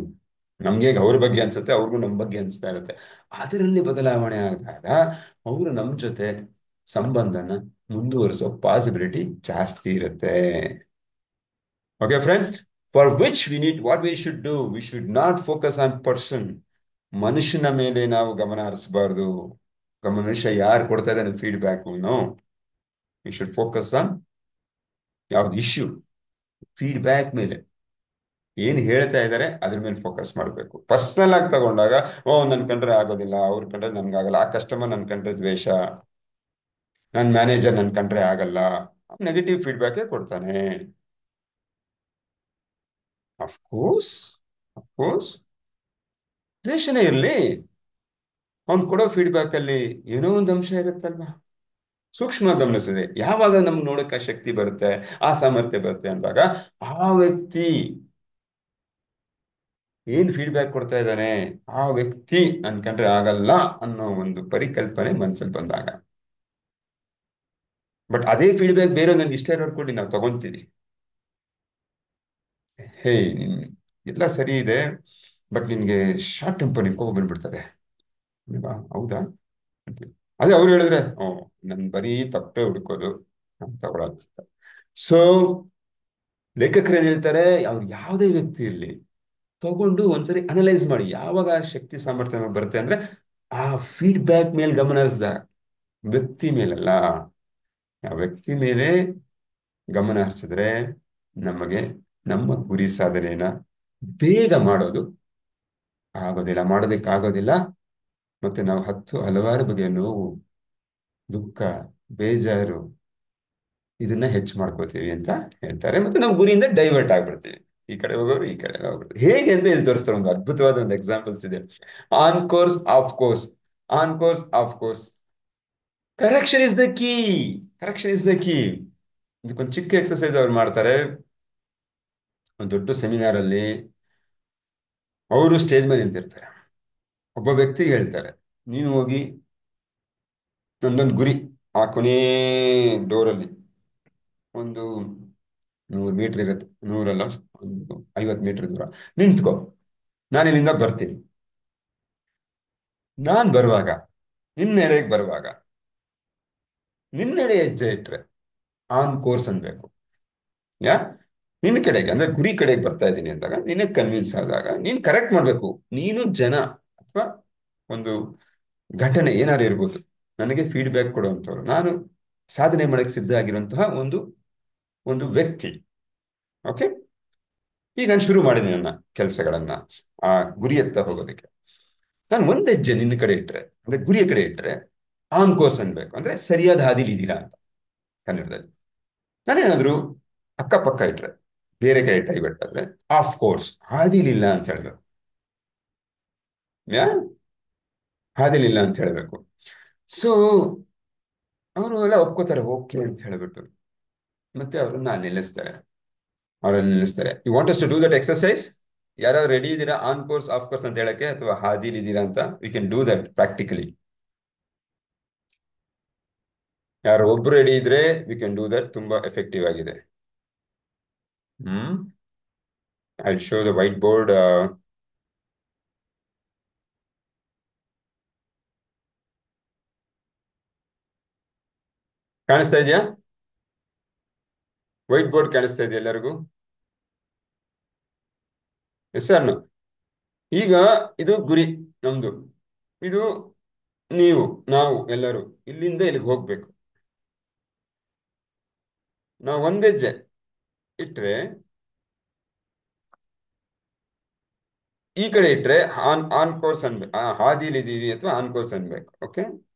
ನಮ್ಗೆ ಅವ್ರ ಬಗ್ಗೆ ಅನ್ಸುತ್ತೆ, ಅವ್ರಿಗೂ ನಮ್ಮ ಬಗ್ಗೆ ಅನ್ಸ್ತಾ ಇರುತ್ತೆ. ಅದರಲ್ಲಿ ಬದಲಾವಣೆ ಆದಾಗ ಅವರು ನಮ್ಮ ಜೊತೆ ಸಂಬಂಧನ ಮುಂದುವರಿಸೋ ಪಾಸಿಬಿಲಿಟಿ ಜಾಸ್ತಿ ಇರುತ್ತೆ. Okay friends, for which we need what we should do, we should not focus on person. ಮನುಷ್ಯನ ಮೇಲೆ ನಾವು ಗಮನ ಹರಿಸಬಾರ್ದು. ಮನುಷ್ಯ ಯಾರು ಕೊಡ್ತಾ ಇದ್ದಾನೆ feedback, no, we should focus on ಯಾವ್ದು ಇಶ್ಯೂ, ಫೀಡ್ಬ್ಯಾಕ್ ಮೇಲೆ ಏನ್ ಹೇಳ್ತಾ ಇದ್ದಾರೆ ಅದ್ರ ಮೇಲೆ ಫೋಕಸ್ ಮಾಡಬೇಕು. ಪರ್ಸನಲ್ ಆಗಿ ತಗೊಂಡಾಗ, ನನ್ ಕಂಡ್ರೆ ಆಗೋದಿಲ್ಲ, ಅವ್ರ ಕಂಡ್ರೆ ನನ್ಗಾಗಲ್ಲ, ಆ ಕಸ್ಟಮರ್ ನನ್ ಕಂಡ್ರೆ ದ್ವೇಷ, ನನ್ನ ಮ್ಯಾನೇಜರ್ ನನ್ ಕಂಡ್ರೆ ಆಗಲ್ಲ, ನೆಗೆಟಿವ್ ಫೀಡ್ಬ್ಯಾಕ್ ಕೊಡ್ತಾನೆ. ಅಫ್ಕೋರ್ಸ್, ಅಫ್ಕೋರ್ಸ್ ದ್ವೇಷನೇ ಇರ್ಲಿ, ಅವ್ನು ಕೊಡೋ ಫೀಡ್ಬ್ಯಾಕ್ ಅಲ್ಲಿ ಏನೋ ಒಂದು ಅಂಶ ಇರುತ್ತಲ್ವಾ. ಸೂಕ್ಷ್ಮ ಗಮನಿಸಿದೆ, ಯಾವಾಗ ನಮ್ಗೆ ನೋಡಕ್ಕೆ ಆ ಶಕ್ತಿ ಬರುತ್ತೆ, ಆ ಸಾಮರ್ಥ್ಯ ಬರುತ್ತೆ ಅಂದಾಗ ಆ ವ್ಯಕ್ತಿ ಏನ್ ಫೀಡ್ಬ್ಯಾಕ್ ಕೊಡ್ತಾ ಇದ್ದಾನೆ, ಆ ವ್ಯಕ್ತಿ ಅನ್ಕಂಡ್ರೆ ಆಗಲ್ಲ ಅನ್ನೋ ಒಂದು ಪರಿಕಲ್ಪನೆ ಮನ್ಸಲ್ಲಿ ಬಂದಾಗ. ಬಟ್ ಅದೇ ಫೀಡ್ಬ್ಯಾಕ್ ಬೇರೆ ನನ್ಗೆ ಇಷ್ಟ ಇರೋರು ಕೊಡಿ, ನಾವು ತಗೊಂತೀವಿ. ಹೇ, ನಿನ್ ಎಲ್ಲ ಸರಿ ಇದೆ, ಬಟ್ ನಿನ್ಗೆ ಶಾರ್ಟ್ ಟೆಂಪರ್, ನಿನ್ ಕೋಪ ಬಂದ್ಬಿಡ್ತದೆ ಅಲ್ವಾ? ಹೌದಾ ಅಂತೀವಿ. ಅದೇ ಅವ್ರು ಹೇಳಿದ್ರೆ, ನನ್ ಬರೀ ತಪ್ಪೇ ಹುಡುಕೋದು, ನಾನು ತಗೊಳಲ್ಲ. ಸೊ ಲೇಖಕರು ಏನ್ ಹೇಳ್ತಾರೆ, ಅವ್ರು ಯಾವುದೇ ವ್ಯಕ್ತಿ ಇರಲಿ, ತಗೊಂಡು ಒಂದ್ಸರಿ ಅನಲೈಸ್ ಮಾಡಿ. ಯಾವಾಗ ಆ ಶಕ್ತಿ ಸಾಮರ್ಥ್ಯ ನಮಗೆ ಬರುತ್ತೆ ಅಂದ್ರೆ, ಆ ಫೀಡ್ಬ್ಯಾಕ್ ಮೇಲೆ ಗಮನ ಹರಿಸ್ದ, ವ್ಯಕ್ತಿ ಮೇಲಲ್ಲ. ಆ ವ್ಯಕ್ತಿ ಮೇಲೆ ಗಮನ ಹರಿಸಿದ್ರೆ ನಮಗೆ ನಮ್ಮ ಗುರಿ ಸಾಧನೆಯನ್ನ ಬೇಗ ಮಾಡೋದು ಆಗೋದಿಲ್ಲ, ಮಾಡೋದಕ್ಕಾಗೋದಿಲ್ಲ. ಮತ್ತೆ ನಾವು ಹಲವಾರು ಬಗೆಯ ನೋವು, ದುಃಖ, ಬೇಜಾರು ಇದನ್ನ ಹೆಚ್ಚು ಮಾಡ್ಕೋತೀವಿ ಅಂತ ಹೇಳ್ತಾರೆ. ಮತ್ತೆ ನಾವು ಗುರಿಯಿಂದ ಡೈವರ್ಟ್ ಆಗ್ಬಿಡ್ತೀವಿ, ಈ ಕಡೆ ಹೋಗೋರು ಈ ಕಡೆ ಹೋಗ್ಬಿಡ್ತೀವಿ. ಹೇಗೆ ಅಂತ ಇಲ್ಲಿ ತೋರಿಸ್ತಾರೆ, ಒಂದು ಅದ್ಭುತವಾದ ಒಂದು ಎಕ್ಸಾಂಪಲ್ಸ್ ಇದೆ. On course, off course, on course, off course, correction is the key, correction is the key. ಇದಕ್ಕೊಂದು ಚಿಕ್ಕ ಎಕ್ಸರ್ಸೈಸ್ ಅವ್ರು ಮಾಡ್ತಾರೆ. ಒಂದು ದೊಡ್ಡ ಸೆಮಿನಾರ್ ಅಲ್ಲಿ ಅವರು ಸ್ಟೇಜ್ ಮೇಲೆ ನಿಂತಿರ್ತಾರೆ. ಒಬ್ಬ ವ್ಯಕ್ತಿಗೆ ಹೇಳ್ತಾರೆ, ನೀನು ಹೋಗಿ ನಂದೊಂದು ಗುರಿ, ಆ ಕೊನೇ ಡೋರಲ್ಲಿ ಒಂದು 100 ಮೀಟರ್ ಇರುತ್ತೆ, 100 ಅಲ್ಲ, ಒಂದು 50 ಮೀಟರ್ ದೂರ ನಿಂತ್ಕೋ, ನಾನು ಇಲ್ಲಿಂದ ಬರ್ತೀನಿ. ನಾನ್ ಬರುವಾಗ, ನಿನ್ನೆಡೆಗೆ ಬರುವಾಗ, ನಿನ್ನೆಡೆ ಹೆಜ್ಜೆ ಇಟ್ರೆ ಆನ್ ಕೋರ್ಸ್ ಅನ್ಬೇಕು. ಯಾ ನಿನ್ನ ಕಡೆಗೆ ಅಂದ್ರೆ ಗುರಿ ಕಡೆಗೆ ಬರ್ತಾ ಇದ್ದೀನಿ ಅಂದಾಗ, ನಿನಗೆ ಕನ್ವಿನ್ಸ್ ಆದಾಗ ನೀನ್ ಕರೆಕ್ಟ್ ಮಾಡ್ಬೇಕು. ನೀನು ಜನ ಅಥವಾ ಒಂದು ಘಟನೆ ಏನಾದ್ರು ಇರ್ಬೋದು, ನನಗೆ ಫೀಡ್ಬ್ಯಾಕ್ ಕೊಡುವಂಥವ್ರು, ನಾನು ಸಾಧನೆ ಮಾಡಕ್ಕೆ ಸಿದ್ಧ ಆಗಿರುವಂತಹ ಒಂದು ಒಂದು ವ್ಯಕ್ತಿ. ಓಕೆ, ಈಗ ನಾನು ಶುರು ಮಾಡಿದ್ದೀನಿ ನನ್ನ ಕೆಲಸಗಳನ್ನ ಆ ಗುರಿಯತ್ತ ಹೋಗೋದಕ್ಕೆ. ನಾನು ಒಂದ್ ಹೆಜ್ಜೆ ನಿನ್ನ ಕಡೆ ಇಟ್ರೆ, ಅಂದ್ರೆ ಗುರಿಯ ಕಡೆ ಇಟ್ರೆ ಆನ್ ಕೋರ್ಸ್ ಅನ್ಬೇಕು, ಅಂದ್ರೆ ಸರಿಯಾದ ಹಾದಿಲಿ ಇದ್ದೀರಾ ಅಂತ ಕನ್ನಡದಲ್ಲಿ. ನಾನೇನಾದ್ರು ಅಕ್ಕಪಕ್ಕ ಇಟ್ರೆ, ಬೇರೆ ಕಡೆ ಡೈವರ್ಟ್ ಆದ್ರೆ ಆಫ್ ಕೋರ್ಸ್, ಹಾದಿಲಿಲ್ಲ ಅಂತ ಹೇಳ್ಬೇಕು. ಯಾ ಹಾದಿಲಿಲ್ಲ ಅಂತ ಹೇಳ್ಬೇಕು. ಸೊ ಅವರು ಎಲ್ಲ ಒಪ್ಕೋತಾರೆ, ಓಕೆ ಅಂತ ಹೇಳ್ಬಿಟ್ಟು ಮತ್ತೆ ಅವ್ರನ್ನ ನಿಲ್ಲಿಸ್ತಾರೆ. ಅವ್ರನ್ನ ನಿಲ್ಲಿಸ್ತಾರೆ. You want us to do that exercise? ಯಾರು ರೆಡಿ ಇದ್ದೀರಾ ಆನ್ ಕೋರ್ಸ್ ಆಫ್ ಕೋರ್ಸ್ ಅಂತ ಹೇಳಕ್ಕೆ, ಅಥವಾ ಹಾದಿಲಿ ಇದ್ದೀರಾ ಅಂತ? We can do that practically. ಯಾರು ಒಬ್ರು ರೆಡಿ ಇದ್ರೆ ವಿ ಕ್ಯಾನ್ ಡೂ ದಟ್, ತುಂಬಾ ಎಫೆಕ್ಟಿವ್ ಆಗಿದೆ. I show the white board. ಕಾಣಿಸ್ತಾ ಇದೆಯಾ? ವೈಟ್ ಬೋರ್ಡ್ ಕಾಣಿಸ್ತಾ ಇದೆಯಾ ಎಲ್ಲರಿಗೂ? Yes sir. ಈಗ ಇದು ಗುರಿ ನಮ್ದು, ಇದು ನೀವು, ನಾವು ಎಲ್ಲರೂ ಇಲ್ಲಿಂದ ಇಲ್ಲಿಗೆ ಹೋಗ್ಬೇಕು. ನಾವು ಒಂದೆಜ್ಜೆ ಇಟ್ರೆ, ಈ ಕಡೆ ಇಟ್ರೆ ಆನ್ ಆನ್ ಕೋರ್ಸ್ ಅನ್ಬೇಕು, ಹಾದಿಲಿ ಇದೀವಿ ಅಥವಾ ಆನ್ ಕೋರ್ಸ್ ಅನ್ಬೇಕು. Okay,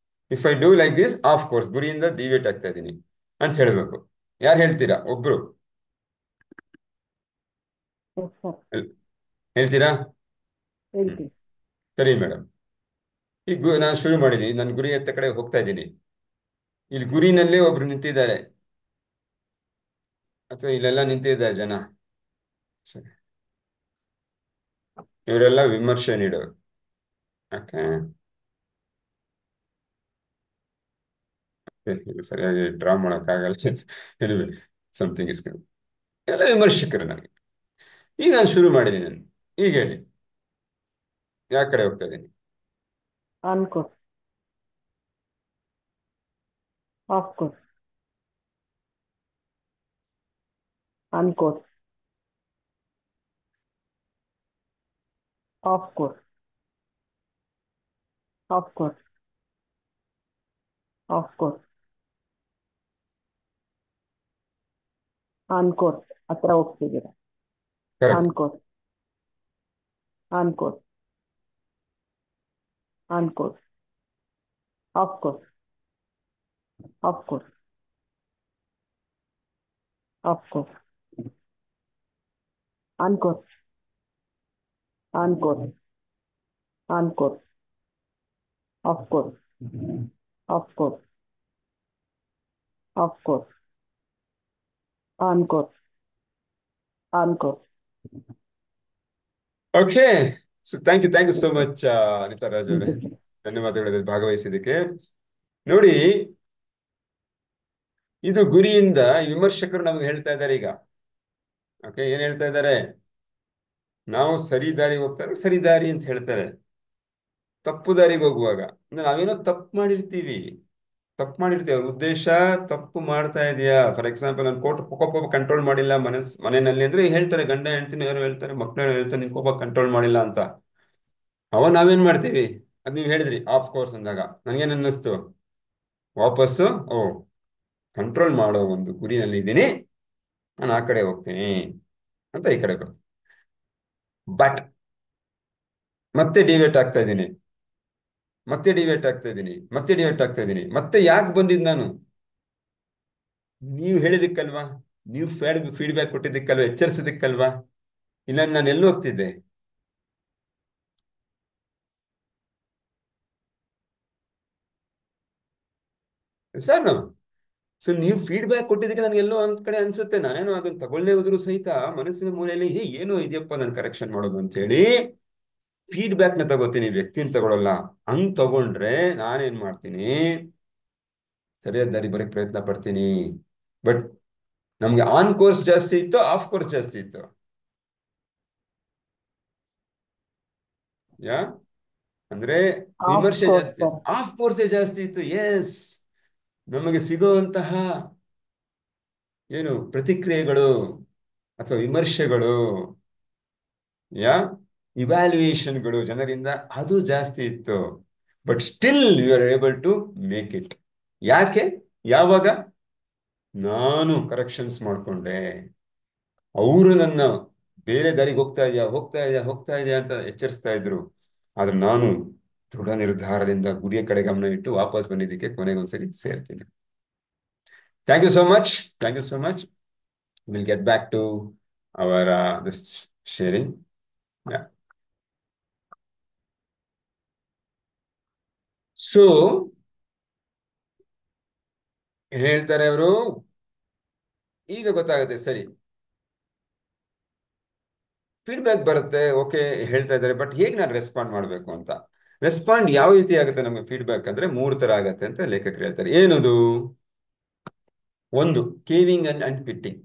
if I do like this, off course, ಗುರಿಯಿಂದ ಡಿವೇಟ್ ಆಗ್ತಾ ಇದ್ದೀನಿ ಅಂತ ಹೇಳ್ಬೇಕು. ಯಾರು ಹೇಳ್ತೀರಾ? ಒಬ್ರು ಎಸ್ ಸರ್, ಹೇಳ್ತೀರಾ? ಹ್ಮ್. ಹೇಳ್ತೀವಿ. ಸರಿ ಮೇಡಮ್, ಈಗ ನಾನು ಶುರು ಮಾಡಿದ್ದೀನಿ, ನನ್ನ ಗುರಿ ಎತ್ತ ಕಡೆ ಹೋಗ್ತಾ ಇದ್ದೀನಿ. ಇಲ್ಲಿ ಗುರಿನಲ್ಲೇ ಒಬ್ರು ನಿಂತಿದ್ದಾರೆ, ಅಥವಾ ಇಲ್ಲೆಲ್ಲ ನಿಂತಿದ್ದಾರೆ ಜನ. ಸರಿ. ಇವರೆಲ್ಲ ವಿಮರ್ಶೆ ನೀಡೋರು. ಓಕೆ. ಇದು ಸರಿಯಾಗಿ ಡ್ರಾ ಮಾಡೋಕ್ಕಾಗಲ್ಲ. ಎನಿವೆ, ಸಮಥಿಂಗ್ ಇಸ್ ಎಲ್ಲ ವಿಮರ್ಶಕರು ನನಗೆ. ಈಗ ನಾನು ಶುರು ಮಾಡಿದ್ದೀನಿ ನಾನು. ಈಗ ಹೇಳಿ, ಯಾವ ಕಡೆ ಹೋಗ್ತಾ ಇದ್ದೀನಿ? On course. Off course. On course. Off course. Off course. Off course. On course ಹತ್ರ ಹೋಗ್ತಿದ್ದೀರಾ. Correct. On course. On course. On course. Off course. Off course. Off course. On course. On course. On course. Off course. Off course. Off course. On course. On course. Okay. So thank you so much Anita Raj thank ಅವರೇ, ಯು ಸರ್. ಧನ್ಯವಾದಗಳು ಭಾಗವಹಿಸಿದ್ದಕ್ಕೆ. ನೋಡಿ, ಇದು ಗುರಿಯಿಂದ ಈ ವಿಮರ್ಶಕರು ನಮ್ಗೆ ಹೇಳ್ತಾ ಇದ್ದಾರೆ ಈಗ. ಓಕೆ, ಏನ್ ಹೇಳ್ತಾ ಇದ್ದಾರೆ? ನಾವು ಸರಿ ದಾರಿ ಹೋಗ್ತಾರೆ, ಸರಿ ದಾರಿ ಅಂತ ಹೇಳ್ತಾರೆ. ತಪ್ಪು ದಾರಿಗೆ ಹೋಗುವಾಗ ಅಂದ್ರೆ ನಾವೇನೋ ತಪ್ಪು ಮಾಡಿರ್ತೀವಿ. ಅವ್ರ ಉದ್ದೇಶ ತಪ್ಪು ಮಾಡ್ತಾ ಇದೆಯಾ. ಫಾರ್ ಎಕ್ಸಾಂಪಲ್, ನಾನು ಕೋಪ ಕಂಟ್ರೋಲ್ ಮಾಡಿಲ್ಲ ಮನೆಯಲ್ಲಿ ಅಂದ್ರೆ ಹೇಳ್ತಾರೆ, ಗಂಡ ಹೇಳ್ತೀನಿ, ಯಾರು ಹೇಳ್ತಾರೆ, ಮಕ್ಕಳು ಹೇಳ್ತಾರೆ, ನೀನ್ ಕೋಪ ಕಂಟ್ರೋಲ್ ಮಾಡಿಲ್ಲ ಅಂತ. ಅವ ನಾವೇನ್ ಮಾಡ್ತೀವಿ? ಅದ್ ನೀವ್ ಹೇಳಿದ್ರಿ ಆಫ್ ಕೋರ್ಸ್ ಅಂದಾಗ ನನ್ಗೇನ್ ಅನ್ನಿಸ್ತು? ವಾಪಸ್ಸು, ಓ, ಕಂಟ್ರೋಲ್ ಮಾಡೋ ಒಂದು ಗುರಿನಲ್ಲಿ ಇದ್ದೀನಿ, ನಾನು ಆ ಕಡೆ ಹೋಗ್ತೀನಿ ಅಂತ ಈ ಕಡೆ ಬರ್ತೀನಿ. ಬಟ್ ಮತ್ತೆ ಡಿವೇಟ್ ಆಗ್ತಾ ಇದ್ದೀನಿ, ಮತ್ತೆ ಯಾಕೆ ಬಂದಿದ್ ನಾನು? ನೀವು ಹೇಳಿದಿಕ್ಕಲ್ವಾ? ನೀವು ಫೀಡ್ಬ್ಯಾಕ್ ಕೊಟ್ಟಿದ್ದಕ್ಕಲ್ವಾ? ಎಚ್ಚರಿಸಿದಕ್ಕಲ್ವಾ? ಇಲ್ಲ ನಾನು ಎಲ್ಲಿ ಹೋಗ್ತಿದ್ದೆ? ಸರ್ ನಾವು, ಸೊ ನೀವು ಫೀಡ್ಬ್ಯಾಕ್ ಕೊಟ್ಟಿದ್ದಕ್ಕೆ ನನಗೆ ಎಲ್ಲೋ ಒಂದ್ ಕಡೆ ಅನ್ಸುತ್ತೆ, ನಾನೇನೋ ಅದನ್ನ ತಗೊಳ್ಳೇ ಹೋದ್ರು ಸಹಿತ ಮನಸ್ಸಿನ ಮೂಲೆಯಲ್ಲಿ ಏನೋ ಇದೆಯಪ್ಪ ನಾನು ಕರೆಕ್ಷನ್ ಮಾಡೋದು ಅಂತ ಹೇಳಿ ಫೀಡ್ಬ್ಯಾಕ್ ನ ತಗೋತೀನಿ, ವ್ಯಕ್ತಿನ ತಗೊಳಲ್ಲ. ಹಂಗ್ ತಗೊಂಡ್ರೆ ನಾನೇನ್ ಮಾಡ್ತೀನಿ? ಸರಿಯಾದ ದಾರಿ ಬರಕ್ ಪ್ರಯತ್ನ ಪಡ್ತೀನಿ. ಬಟ್ ನಮ್ಗೆ ಆನ್ ಕೋರ್ಸ್ ಜಾಸ್ತಿ ಇತ್ತು, ಆಫ್ ಕೋರ್ಸ್ ಜಾಸ್ತಿ ಇತ್ತು? ಯಾ ಅಂದ್ರೆ ಆಫ್ ವಿಮರ್ಶೆ ಕೋರ್ಸ್ ಜಾಸ್ತಿ ಇತ್ತು, ಸರ್. ಆಫ್ ಕೋರ್ಸೇ ಜಾಸ್ತಿ ಇತ್ತು. ಎಸ್, ನಮಗೆ ಸಿಗುವಂತಹ ಏನು ಪ್ರತಿಕ್ರಿಯೆಗಳು ಅಥವಾ ವಿಮರ್ಶೆಗಳು, ಯಾ ಇವ್ಯಾಲ್ಯೂಯೇಷನ್ಗಳು ಜನರಿಂದ, ಅದು ಜಾಸ್ತಿ ಇತ್ತು. But still you are able to make it. ಯಾಕೆ? ಯಾವಾಗ ನಾನು ಕರೆಕ್ಷನ್ಸ್ ಮಾಡ್ಕೊಂಡೆ, ಅವರು ನನ್ನ ಬೇರೆ ದಾರಿಗೆ ಹೋಗ್ತಾ ಇದೆಯಾ ಅಂತ ಎಚ್ಚರಿಸ್ತಾ ಇದ್ರು. ಆದ್ರೆ ನಾನು ದೃಢ ನಿರ್ಧಾರದಿಂದ ಗುರಿಯ ಕಡೆ ಗಮನ ಇಟ್ಟು ವಾಪಸ್ ಬಂದಿದ್ದಕ್ಕೆ ಕೊನೆಗೊಂದ್ಸರಿ ಸೇರ್ತೀನಿ. Thank you so much. Will get back to our this sharing. So ಏನ್ ಹೇಳ್ತಾರೆ ಅವರು? ಈಗ ಗೊತ್ತಾಗುತ್ತೆ, ಸರಿ, ಫೀಡ್ಬ್ಯಾಕ್ ಬರುತ್ತೆ, ಓಕೆ ಹೇಳ್ತಾ ಇದ್ದಾರೆ, ಬಟ್ ಹೇಗೆ ನಾನು ರೆಸ್ಪಾಂಡ್ ಮಾಡಬೇಕು ಅಂತ. ರೆಸ್ಪಾಂಡ್ ಯಾವ ರೀತಿ ಆಗುತ್ತೆ ನಮಗೆ? ಫೀಡ್ಬ್ಯಾಕ್ ಅಂದ್ರೆ 3 ತರ ಆಗತ್ತೆ ಅಂತ ಲೇಖಕರು ಹೇಳ್ತಾರೆ. ಏನದು? ಒಂದು, ಕೇವಿಂಗ್ ಅಂಡ್ ಪಿಟ್ಟಿಂಗ್.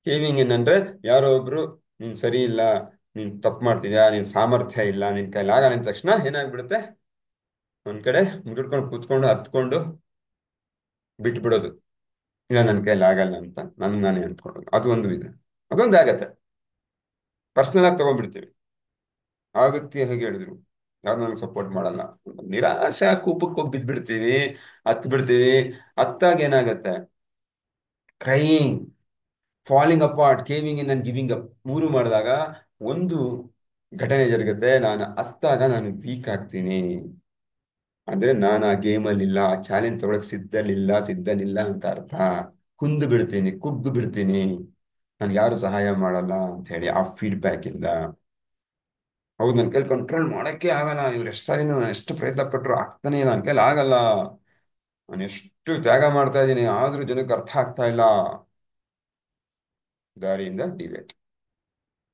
ಕೇವಿಂಗ್ ಏನಂದ್ರೆ ಯಾರೋ ಒಬ್ರು ನೀನ್ ಸರಿ ಇಲ್ಲ, ನೀನ್ ತಪ್ಪು ಮಾಡ್ತಿದ್ಯಾ, ನೀನ್ ಸಾಮರ್ಥ್ಯ ಇಲ್ಲ, ನಿನ್ ಕೈಲಾಗಲ್ಲ ಅಂದ ತಕ್ಷಣ ಏನಾಗ್ಬಿಡುತ್ತೆ? ಒಂದ್ ಕಡೆ ಮುದುಡ್ಕೊಂಡು ಕೂತ್ಕೊಂಡು ಹತ್ಕೊಂಡು ಬಿಟ್ಬಿಡೋದು, ಇಲ್ಲ ನನ್ನ ಕೈಲಾಗಲ್ಲ ಅಂತ ನಾನೇ ಅಂದ್ಕೊಂಡು. ಅದು ಒಂದು ವಿಧ. ಅದೊಂದು ಆಗತ್ತೆ, ಪರ್ಸನಲ್ ಆಗಿ ತಗೊಂಡ್ಬಿಡ್ತೀವಿ. ಆ ವ್ಯಕ್ತಿ ಹೇಗೆ ಹೇಳಿದ್ರು, ಯಾರು ನನಗೆ ಸಪೋರ್ಟ್ ಮಾಡಲ್ಲ, ನಿರಾಶಾ ಕೂಪಕ್ಕೆ ಹೋಗಿ ಬಿದ್ದ್ಬಿಡ್ತೀವಿ, ಬಿಡ್ತೀವಿ. ಹತ್ತಾಗ ಏನಾಗತ್ತೆ? Crying, falling apart, caving in and giving up, ಮೂರು ಮಾಡಿದಾಗ ಒಂದು ಘಟನೆ ಜರುಗುತ್ತೆ. ನಾನು ಹತ್ತಾಗ ನಾನು ವೀಕ್ ಆಗ್ತೀನಿ, ಅಂದ್ರೆ ನಾನು ಆ ಗೇಮಲ್ಲಿ ಇಲ್ಲ, ಆ ಚಾಲೆಂಜ್ ತಗೊಳಕ್ ಸಿದ್ಧನಿಲ್ಲ ಅಂತ ಅರ್ಥ. ಕುಗ್ದು ಬಿಡ್ತೀನಿ, ನನ್ಗೆ ಯಾರು ಸಹಾಯ ಮಾಡಲ್ಲ ಅಂತ ಹೇಳಿ ಆ ಫೀಡ್ಬ್ಯಾಕ್ ಇಂದ. ಹೌದು, ನನ್ನ ಕೈಲಿ ಕಂಟ್ರೋಲ್ ಮಾಡಕ್ಕೆ ಆಗಲ್ಲ, ಇವ್ರು ಎಷ್ಟು ಸಾರಿ ನಾನು ಎಷ್ಟು ಪ್ರಯತ್ನ ಪಟ್ಟರು ಆಗ್ತಾನೆ ಇಲ್ಲ, ನನ್ನ ಕೈಲಿ ಆಗಲ್ಲ, ನಾನು ಎಷ್ಟು ತ್ಯಾಗ ಮಾಡ್ತಾ ಇದ್ದೀನಿ ಆದ್ರೂ ಜನಕ್ಕೆ ಅರ್ಥ ಆಗ್ತಾ ಇಲ್ಲ. ದಾರಿಯಿಂದ ಡಿವೇಟ್.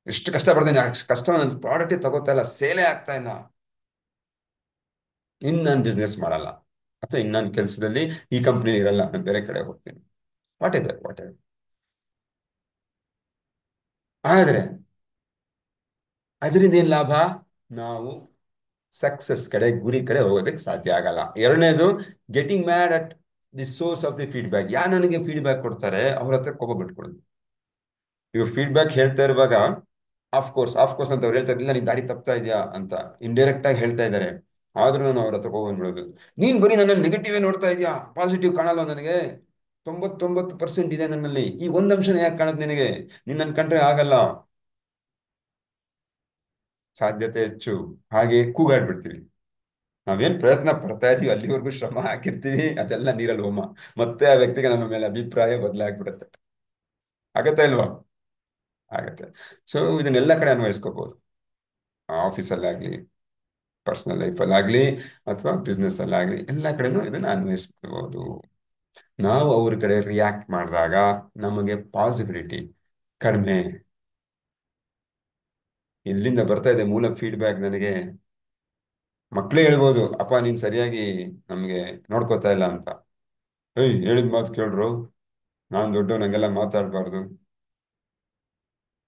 ಎಷ್ಟು ಕಷ್ಟಪಡ್ತೀನಿ, ಅಷ್ಟು ಕಷ್ಟ ನನ್ನ ಪ್ರಾಡಕ್ಟೇ ತಗೋತಾ ಇಲ್ಲ, ಸೇಲೇ ಆಗ್ತಾ ಇಲ್ಲ, ಇನ್ನು ನಾನು ಬಿಸ್ನೆಸ್ ಮಾಡಲ್ಲ, ಅಥವಾ ಇನ್ನು ನನ್ನ ಕೆಲಸದಲ್ಲಿ ಈ ಕಂಪ್ನಿ ಇರಲ್ಲ, ನಾನು ಬೇರೆ ಕಡೆ ಹೋಗ್ತೀನಿ, ವಾಟ್ ಎವರ್ ವಾಟ್ ಎವರ್. ಆದ್ರೆ ಅದರಿಂದ ಏನ್ ಲಾಭ? ನಾವು ಸಕ್ಸಸ್ ಕಡೆ, ಗುರಿ ಕಡೆ ಹೋಗೋದಕ್ಕೆ ಸಾಧ್ಯ ಆಗಲ್ಲ. ಎರಡನೇದು, getting mad at the source of the feedback. ಯಾರು ನನಗೆ ಫೀಡ್ಬ್ಯಾಕ್ ಕೊಡ್ತಾರೆ ಅವ್ರ ಹತ್ರ ಕೋಪ ಬಿಟ್ಕೊಡೋದು. ಇವಾಗ ಫೀಡ್ಬ್ಯಾಕ್ ಹೇಳ್ತಾ ಇರುವಾಗ ಆಫ್ ಕೋರ್ಸ್ ಅಂತ ಅವ್ರು ಹೇಳ್ತಾ ಇಲ್ಲ, ನೀನ್ ದಾರಿ ತಪ್ತಾ ಇದೆಯಾ ಅಂತ ಇಂಡೈರೆಕ್ಟ್ ಆಗಿ ಹೇಳ್ತಾ ಇದ್ದಾರೆ, ಆದ್ರೂ ನಾನು ಅವ್ರ ಹತ್ರ ಕೋಪ ಬಂದ್ಬಿಡೋದು. ನೀನ್ ಬರೀ ನನ್ನ ನೆಗೆಟಿವ್ ನೋಡ್ತಾ ಇದೆಯಾ, ಪಾಸಿಟಿವ್ ಕಾಣಲ್ಲ ನನಗೆ, 99% ಇದೆ ನನ್ನಲ್ಲಿ, ಈ ಒಂದ್ ಅಂಶನ ಯಾಕೆ ಕಾಣುತ್ತೆ ನಿನಗೆ? ನೀನ್ ನನ್ ಕಂಡ್ರೆ ಆಗಲ್ಲ, ಸಾಧ್ಯತೆ ಹೆಚ್ಚು, ಹಾಗೆ ಕೂಗಾಡ್ಬಿಡ್ತೀವಿ. ನಾವೇನ್ ಪ್ರಯತ್ನ ಪಡ್ತಾ ಇದೀವಿ ಅಲ್ಲಿವರೆಗೂ ಶ್ರಮ ಹಾಕಿರ್ತೀವಿ, ಅದೆಲ್ಲ ನೀರಲ್ಲಿ ಹೋಮ. ಮತ್ತೆ ಆ ವ್ಯಕ್ತಿಗೆ ನಮ್ಮ ಮೇಲೆ ಅಭಿಪ್ರಾಯ ಬದಲಾಗ್ಬಿಡುತ್ತೆ. ಆಗತ್ತಾ ಇಲ್ವಾ? ಆಗತ್ತೆ. ಸೊ ಇದನ್ನೆಲ್ಲ ಕಡೆ ಅನ್ವಯಿಸ್ಕೋಬಹುದು, ಆಫೀಸಲ್ಲಾಗ್ಲಿ, ಪರ್ಸನಲ್ ಲೈಫಲ್ಲಾಗ್ಲಿ, ಅಥವಾ ಬಿಸ್ನೆಸ್ ಅಲ್ಲಾಗ್ಲಿ, ಎಲ್ಲ ಕಡೆನೂ ಇದನ್ನ ಅನ್ವಯಿಸ್ಕೋಬಹುದು. ನಾವು ಅವ್ರ ಕಡೆ ರಿಯಾಕ್ಟ್ ಮಾಡಿದಾಗ ನಮಗೆ ಪಾಸಿಬಿಲಿಟಿ ಕಡಿಮೆ. ಇಲ್ಲಿಂದ ಬರ್ತಾ ಇದೆ ಮೂಲ ಫೀಡ್ಬ್ಯಾಕ್ ನನಗೆ. ಮಕ್ಳೇ ಹೇಳ್ಬೋದು, ಅಪ್ಪ ನೀನ್ ಸರಿಯಾಗಿ ನಮ್ಗೆ ನೋಡ್ಕೋತಾ ಇಲ್ಲ ಅಂತ. ಏಯ್ ಹೇಳಿದ ಮಾತು ಕೇಳ್ರು, ನಾನ್ ದೊಡ್ಡ ನಂಗೆಲ್ಲ ಮಾತಾಡ್ಬಾರ್ದು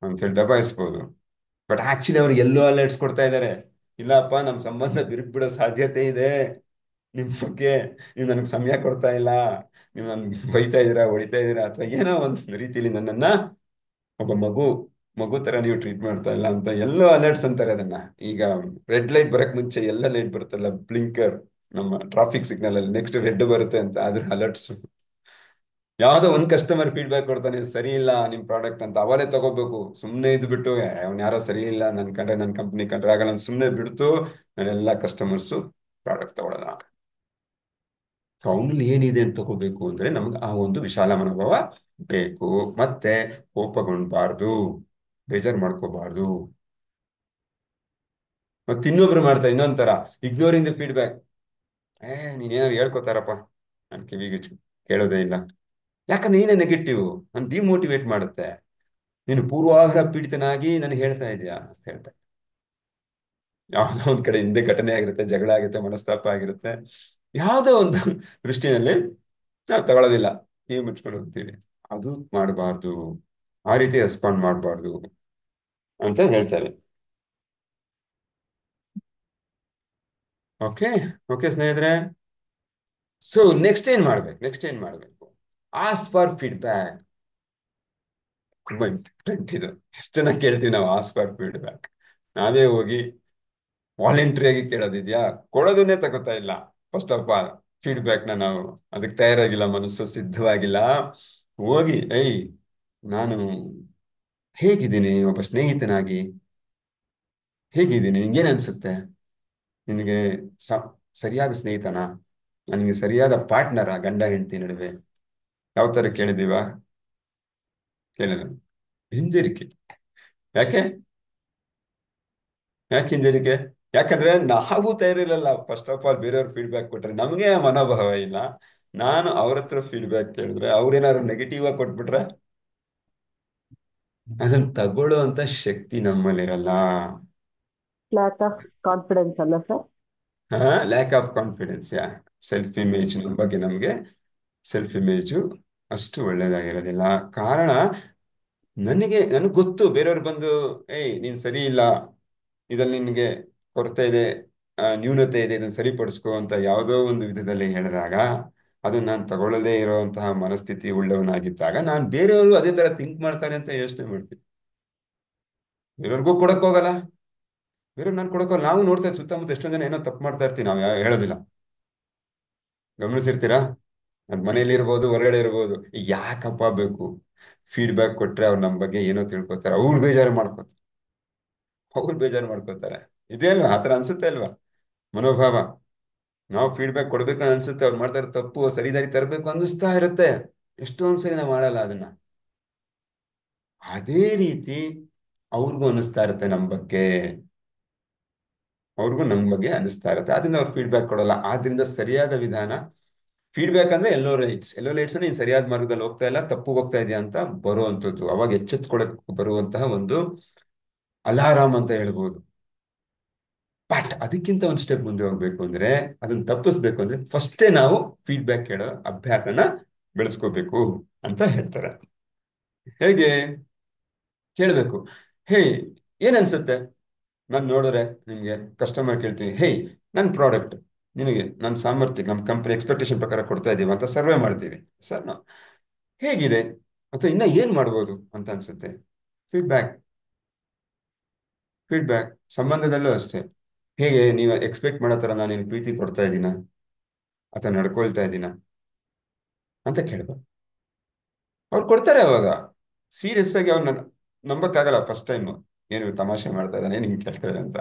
ಅಂತ ಹೇಳಿ ದಬಾಯಿಸ್ಬೋದು. ಬಟ್ ಆಕ್ಚುಲಿ ಅವ್ರು ಎಲ್ಲೋ ಅಲರ್ಟ್ಸ್ ಕೊಡ್ತಾ ಇದ್ದಾರೆ, ಇಲ್ಲಪ್ಪ ನಮ್ ಸಂಬಂಧ ಬಿರುಕು ಬಿಡೋ ಸಾಧ್ಯತೆ ಇದೆ, ನಿಮ್ ಬಗ್ಗೆ ನೀವು ನನಗೆ ಸಮಯ ಕೊಡ್ತಾ ಇಲ್ಲ, ನೀವು ನನ್ಗೆ ಬೈತಾ ಇದ್ದೀರಾ, ಹೊಡಿತಾ ಇದ್ದೀರಾ, ಅಥವಾ ಏನೋ ಒಂದು ರೀತಿಲಿ ನನ್ನನ್ನ ಒಬ್ಬ ಮಗು ತರ ನೀವು ಟ್ರೀಟ್ ಮಾಡ್ತಾ ಇಲ್ಲ ಅಂತ ಎಲ್ಲೋ ಅಲರ್ಟ್ಸ್ ಅಂತಾರೆ ಅದನ್ನ. ಈಗ ರೆಡ್ ಲೈಟ್ ಬರಕ್ ಮುಂಚೆ ಎಲ್ಲ ಲೈಟ್ ಬರುತ್ತಲ್ಲ, ಬ್ಲಿಂಕರ್, ನಮ್ಮ ಟ್ರಾಫಿಕ್ ಸಿಗ್ನಲ್ ಅಲ್ಲಿ ನೆಕ್ಸ್ಟ್ ರೆಡ್ ಬರುತ್ತೆ ಅಂತ, ಅದ್ರ ಅಲರ್ಟ್ಸ್. ಯಾವ್ದೋ ಒಂದ್ ಕಸ್ಟಮರ್ ಫೀಡ್ಬ್ಯಾಕ್ ಕೊಡ್ತಾನೆ, ಸರಿ ಇಲ್ಲ ನಿಮ್ ಪ್ರಾಡಕ್ಟ್ ಅಂತ, ಅವಲೇ ತಗೋಬೇಕು. ಸುಮ್ನೆ ಇದ್ ಬಿಟ್ಟು ಅವ್ನು ಯಾರೋ ಸರಿ ಇಲ್ಲ, ನನ್ ಕಂಡ್ರೆ ನನ್ ಕಂಪ್ನಿ ಕಂಡ್ರೆ ಆಗಲ್ಲ ಅಂತ ಸುಮ್ನೆ ಬಿಡ್ತು, ನಾನೆಲ್ಲ ಕಸ್ಟಮರ್ಸು ಪ್ರಾಡಕ್ಟ್ ತಗೊಳ್ಳೋಣ. ಸೊ ಅವನಲ್ಲಿ ಏನಿದೆ ಅಂತ ತಗೋಬೇಕು ಅಂದ್ರೆ ನಮ್ಗೆ ಆ ಒಂದು ವಿಶಾಲ ಮನೋಭಾವ ಬೇಕು. ಮತ್ತೆ ಕೋಪಗೊಂಡ್ಬಾರ್ದು, ಬೇಜಾರ್ ಮಾಡ್ಕೋಬಾರ್ದು. ಮತ್ತೆ ಇನ್ನೊಬ್ರು ಮಾಡ್ತಾರೆ ಇನ್ನೊಂಥರ, ಇಗ್ನೋರಿಂಗ್ ದ ಫೀಡ್ಬ್ಯಾಕ್. ನೀನೇನಾದ್ರು ಹೇಳ್ಕೊತಾರಪ್ಪ, ನಾನು ಕಿವಿಗೆ ಕೇಳೋದೇ ಇಲ್ಲ, ಯಾಕಂದ್ರೆ ನೀನೇ ನೆಗೆಟಿವ್, ನಾನು ಡಿಮೋಟಿವೇಟ್ ಮಾಡುತ್ತೆ, ನೀನು ಪೂರ್ವಾಗ್ರಹ ಪೀಡಿತನಾಗಿ ನನಗೆ ಹೇಳ್ತಾ ಇದೀಯಾ ಅಂತ ಹೇಳ್ತಾರೆ. ಯಾವ್ದೋ ಒಂದ್ ಕಡೆ ಹಿಂದೆ ಘಟನೆ ಆಗಿರುತ್ತೆ, ಜಗಳ ಆಗಿರುತ್ತೆ, ಮನಸ್ತಾಪ ಆಗಿರುತ್ತೆ, ಯಾವ್ದೋ ಒಂದು ದೃಷ್ಟಿನಲ್ಲಿ ನಾವು ತಗೊಳ್ಳೋದಿಲ್ಲ, ನೀವು ಮುಚ್ಕೊಂಡು ಹೋಗ್ತೀವಿ. ಅದು ಮಾಡಬಾರ್ದು, ಆ ರೀತಿ ರೆಸ್ಪಾಂಡ್ ಮಾಡಬಾರ್ದು ಅಂತ ಹೇಳ್ತಾರೆ. ಓಕೆ ಓಕೆ ಸ್ನೇಹಿತರೆ, ಸೊ ನೆಕ್ಸ್ಟ್ ಏನ್ ಮಾಡ್ಬೇಕು? Ask for feedback. ತುಂಬಾ ಇಂಪಾರ್ಟೆಂಟ್ ಇದು. ಎಷ್ಟು ಜನ ಕೇಳ್ತೀವಿ ನಾವು ಆಸ್ಕ್ ಫಾರ್ ಫೀಡ್ಬ್ಯಾಕ್? ನಾವೇ ಹೋಗಿ ವಾಲಂಟ್ರಿಯಾಗಿ ಕೇಳೋದಿದ್ಯಾ? ಕೊಡೋದನ್ನೇ ತಗೋತಾ ಇಲ್ಲ. ಫಸ್ಟ್ ಆಫ್ ಆಲ್ ಫೀಡ್ಬ್ಯಾಕ್ನ ನಾವು ಅದಕ್ಕೆ ತಯಾರಾಗಿಲ್ಲ, ಮನಸ್ಸು ಸಿದ್ಧವಾಗಿಲ್ಲ. ಹೋಗಿ ನಾನು ಹೇಗಿದ್ದೀನಿ, ಒಬ್ಬ ಸ್ನೇಹಿತನಾಗಿ ಹೇಗಿದ್ದೀನಿ, ನಿಂಗೇನ್ ಅನ್ಸುತ್ತೆ, ನಿನಗೆ ಸ ಸರಿಯಾದ ಸ್ನೇಹಿತನ, ನನಗೆ ಸರಿಯಾದ ಪಾರ್ಟ್ನರ, ಗಂಡ ಹೆಂಡತಿ ನಡುವೆ? ಯಾವ ತರ ಕೇಳಿದೀವ? ಕೇಳಿದ ಹಿಂಜರಿಕೆ. ಯಾಕೆ? ಯಾಕೆ ಹಿಂಜರಿಕೆ? ಯಾಕಂದ್ರೆ ನಾವು ತಯಾರಿರಲ್ಲ. ಫಸ್ಟ್ ಆಫ್ ಆಲ್ ಬೇರೆಯವ್ರ ಫೀಡ್ಬ್ಯಾಕ್ ಕೊಟ್ರೆ ನಮಗೆ ಆ ಮನೋಭಾವ ಇಲ್ಲ. ನಾನು ಅವ್ರ ಹತ್ರ ಫೀಡ್ಬ್ಯಾಕ್ ಕೇಳಿದ್ರೆ ಅವ್ರೇನಾದ್ರು ನೆಗೆಟಿವ್ ಆಗಿ ಕೊಟ್ಬಿಟ್ರೆ ಅದನ್ನ ತಗೊಳ್ಳೋ ಅಂತ ಶಕ್ತಿ ನಮ್ಮಲ್ಲಿರಲ್ಲ. ಲ್ಯಾಕ್ ಆಫ್ ಕಾನ್ಫಿಡೆನ್ಸ್ ಅಲ್ಲ sir? Lack of confidence. Self image, ನಮ್ಮ ಬಗ್ಗೆ ನಮಗೆ ಸೆಲ್ಫ್ ಇಮೇಜು ಅಷ್ಟು ಒಳ್ಳೇದಾಗಿರೋದಿಲ್ಲ. ಕಾರಣ ನನಗೆ ಗೊತ್ತು, ಬೇರೆಯವ್ರು ಬಂದು ನೀನ್ ಸರಿ ಇಲ್ಲ, ಇದ್ರಲ್ಲಿ ನಿನ್ಗೆ ಕೊರತೆ ಇದೆ, ನ್ಯೂನತೆ ಇದೆ, ಇದನ್ನ ಸರಿಪಡಿಸ್ಕೊ ಅಂತ ಯಾವುದೋ ಒಂದು ವಿಧದಲ್ಲಿ ಹೇಳಿದಾಗ, ಅದನ್ನ ನಾನು ತಗೊಳ್ಳದೇ ಇರುವಂತಹ ಮನಸ್ಥಿತಿ ಉಳ್ಳವನಾಗಿದ್ದಾಗ, ನಾನು ಬೇರೆಯವರು ಅದೇ ತರ ಥಿಂಕ್ ಮಾಡ್ತಾರೆ ಅಂತ ಯೋಚನೆ ಮಾಡ್ತೀನಿ. ಬೇರೆಯವ್ರಿಗೂ ಕೊಡಕ್ ಹೋಗಲ್ಲ, ಬೇರೆಯವ್ರು ನಾನು ಕೊಡಕ್ ಹೋಗಲ್ಲ. ನಾವು ನೋಡ್ತಾ ಇರ್ತೀವಿ ಸುತ್ತಮುತ್ತ ಎಷ್ಟೊಂದು ಜನ ಏನೋ ತಪ್ಪು ಮಾಡ್ತಾ ಇರ್ತೀವಿ, ನಾವು ಹೇಳೋದಿಲ್ಲ. ಗಮನಿಸಿರ್ತೀರಾ? ಅದ್ ಮನೇಲಿ ಇರ್ಬೋದು, ಹೊರಗಡೆ ಇರ್ಬೋದು. ಯಾಕಪ್ಪ ಬೇಕು? ಫೀಡ್ಬ್ಯಾಕ್ ಕೊಟ್ರೆ ಅವ್ರು ನಮ್ಮ ಬಗ್ಗೆ ಏನೋ ತಿಳ್ಕೊತಾರೆ, ಅವ್ರು ಬೇಜಾರು ಮಾಡ್ಕೋತಾರೆ. ಇದೇ ಅಲ್ವಾ, ಆತರ ಅನ್ಸುತ್ತೆ ಅಲ್ವಾ ಮನೋಭಾವ? ನಾವು ಫೀಡ್ಬ್ಯಾಕ್ ಕೊಡ್ಬೇಕು ಅನ್ಸುತ್ತೆ, ಅವ್ರು ಮಾಡ್ತಾ ಇರೋ ತಪ್ಪು ಸರಿದಾರಿ ತರಬೇಕು ಅನ್ನಿಸ್ತಾ ಇರುತ್ತೆ, ಎಷ್ಟೊಂದ್ ಸರಿ ನಾವು ಮಾಡಲ್ಲ ಅದನ್ನ. ಅದೇ ರೀತಿ ಅವ್ರಿಗೂ ಅನಿಸ್ತಾ ಇರುತ್ತೆ ನಮ್ಮ ಬಗ್ಗೆ, ಅನಿಸ್ತಾ ಇರುತ್ತೆ, ಅದನ್ನ ಅವ್ರು ಫೀಡ್ಬ್ಯಾಕ್ ಕೊಡಲ್ಲ. ಆದ್ರಿಂದ ಸರಿಯಾದ ವಿಧಾನ ಫೀಡ್ಬ್ಯಾಕ್ ಅಂದ್ರೆ ಎಲ್ಲೋ ಲೈಟ್ಸ್ ನೀನ್ ಸರಿಯಾದ ಮಾರ್ಗದಲ್ಲಿ ಹೋಗ್ತಾ ಇಲ್ಲ, ತಪ್ಪು ಹೋಗ್ತಾ ಇದೆಯಾ ಅಂತ ಬರುವಂತದ್ದು, ಅವಾಗ ಎಚ್ಚೆತ್ಕೊಳಕ್ ಬರುವಂತಹ ಒಂದು ಅಲಾರಾಮ್ ಅಂತ ಹೇಳ್ಬೋದು. ಬಟ್ ಅದಕ್ಕಿಂತ ಒಂದು ಸ್ಟೆಪ್ ಮುಂದೆ ಹೋಗ್ಬೇಕು ಅಂದ್ರೆ, ಅದನ್ನ ತಪ್ಪಿಸ್ಬೇಕು ಅಂದ್ರೆ ಫಸ್ಟೇ ನಾವು ಫೀಡ್ಬ್ಯಾಕ್ ಕೇಳೋ ಅಭ್ಯಾಸನ ಬೆಳೆಸ್ಕೋಬೇಕು ಅಂತ ಹೇಳ್ತಾರೆ. ಹೇಗೆ ಕೇಳಬೇಕು? ಹೇ, ಏನ್ ಅನ್ಸುತ್ತೆ ನಾನು ನೋಡಿದ್ರೆ ನಿಮ್ಗೆ? ಕಸ್ಟಮರ್ ಕೇಳ್ತೀನಿ, ಹೇ, ನನ್ನ ಪ್ರಾಡಕ್ಟ್ ನಿನಗೆ ನನ್ನ ಸಾಮರ್ಥ್ಯ, ನಮ್ಮ ಕಂಪನಿ ಎಕ್ಸ್ಪೆಕ್ಟೇಷನ್ ಪ್ರಕಾರ ಕೊಡ್ತಾ ಇದೀವಿ ಅಂತ ಸರ್ವೆ ಮಾಡ್ತೀವಿ ಸರ್ ನಾವು. ಹೇಗಿದೆ, ಅಥವಾ ಇನ್ನ ಏನ್ ಮಾಡ್ಬೋದು ಅಂತ ಅನ್ಸುತ್ತೆ? ಫೀಡ್ಬ್ಯಾಕ್. ಫೀಡ್ಬ್ಯಾಕ್ ಸಂಬಂಧದಲ್ಲೂ ಅಷ್ಟೇ. ಹೇಗೆ ನೀವು ಎಕ್ಸ್ಪೆಕ್ಟ್ ಮಾಡೋ ಥರ ನಾನು ನಿನ್ ಪ್ರೀತಿ ಕೊಡ್ತಾ ಇದ್ದೀನ ಅಥವಾ ನಡ್ಕೊಳ್ತಾ ಇದ್ದೀನ ಅಂತ ಕೇಳ್ಬೇಕು. ಅವ್ರು ಕೊಡ್ತಾರೆ ಅವಾಗ. ಸೀರಿಯಸ್ ಆಗಿ ಅವ್ರು ನಂಬಕ್ಕಾಗಲ್ಲ ಫಸ್ಟ್ ಟೈಮ್, ಏನು ತಮಾಷೆ ಮಾಡ್ತಾ ಇದ್ದಾನೆ ನಿಮ್ಗೆ ಕೇಳ್ತಾರೆ ಅಂತ.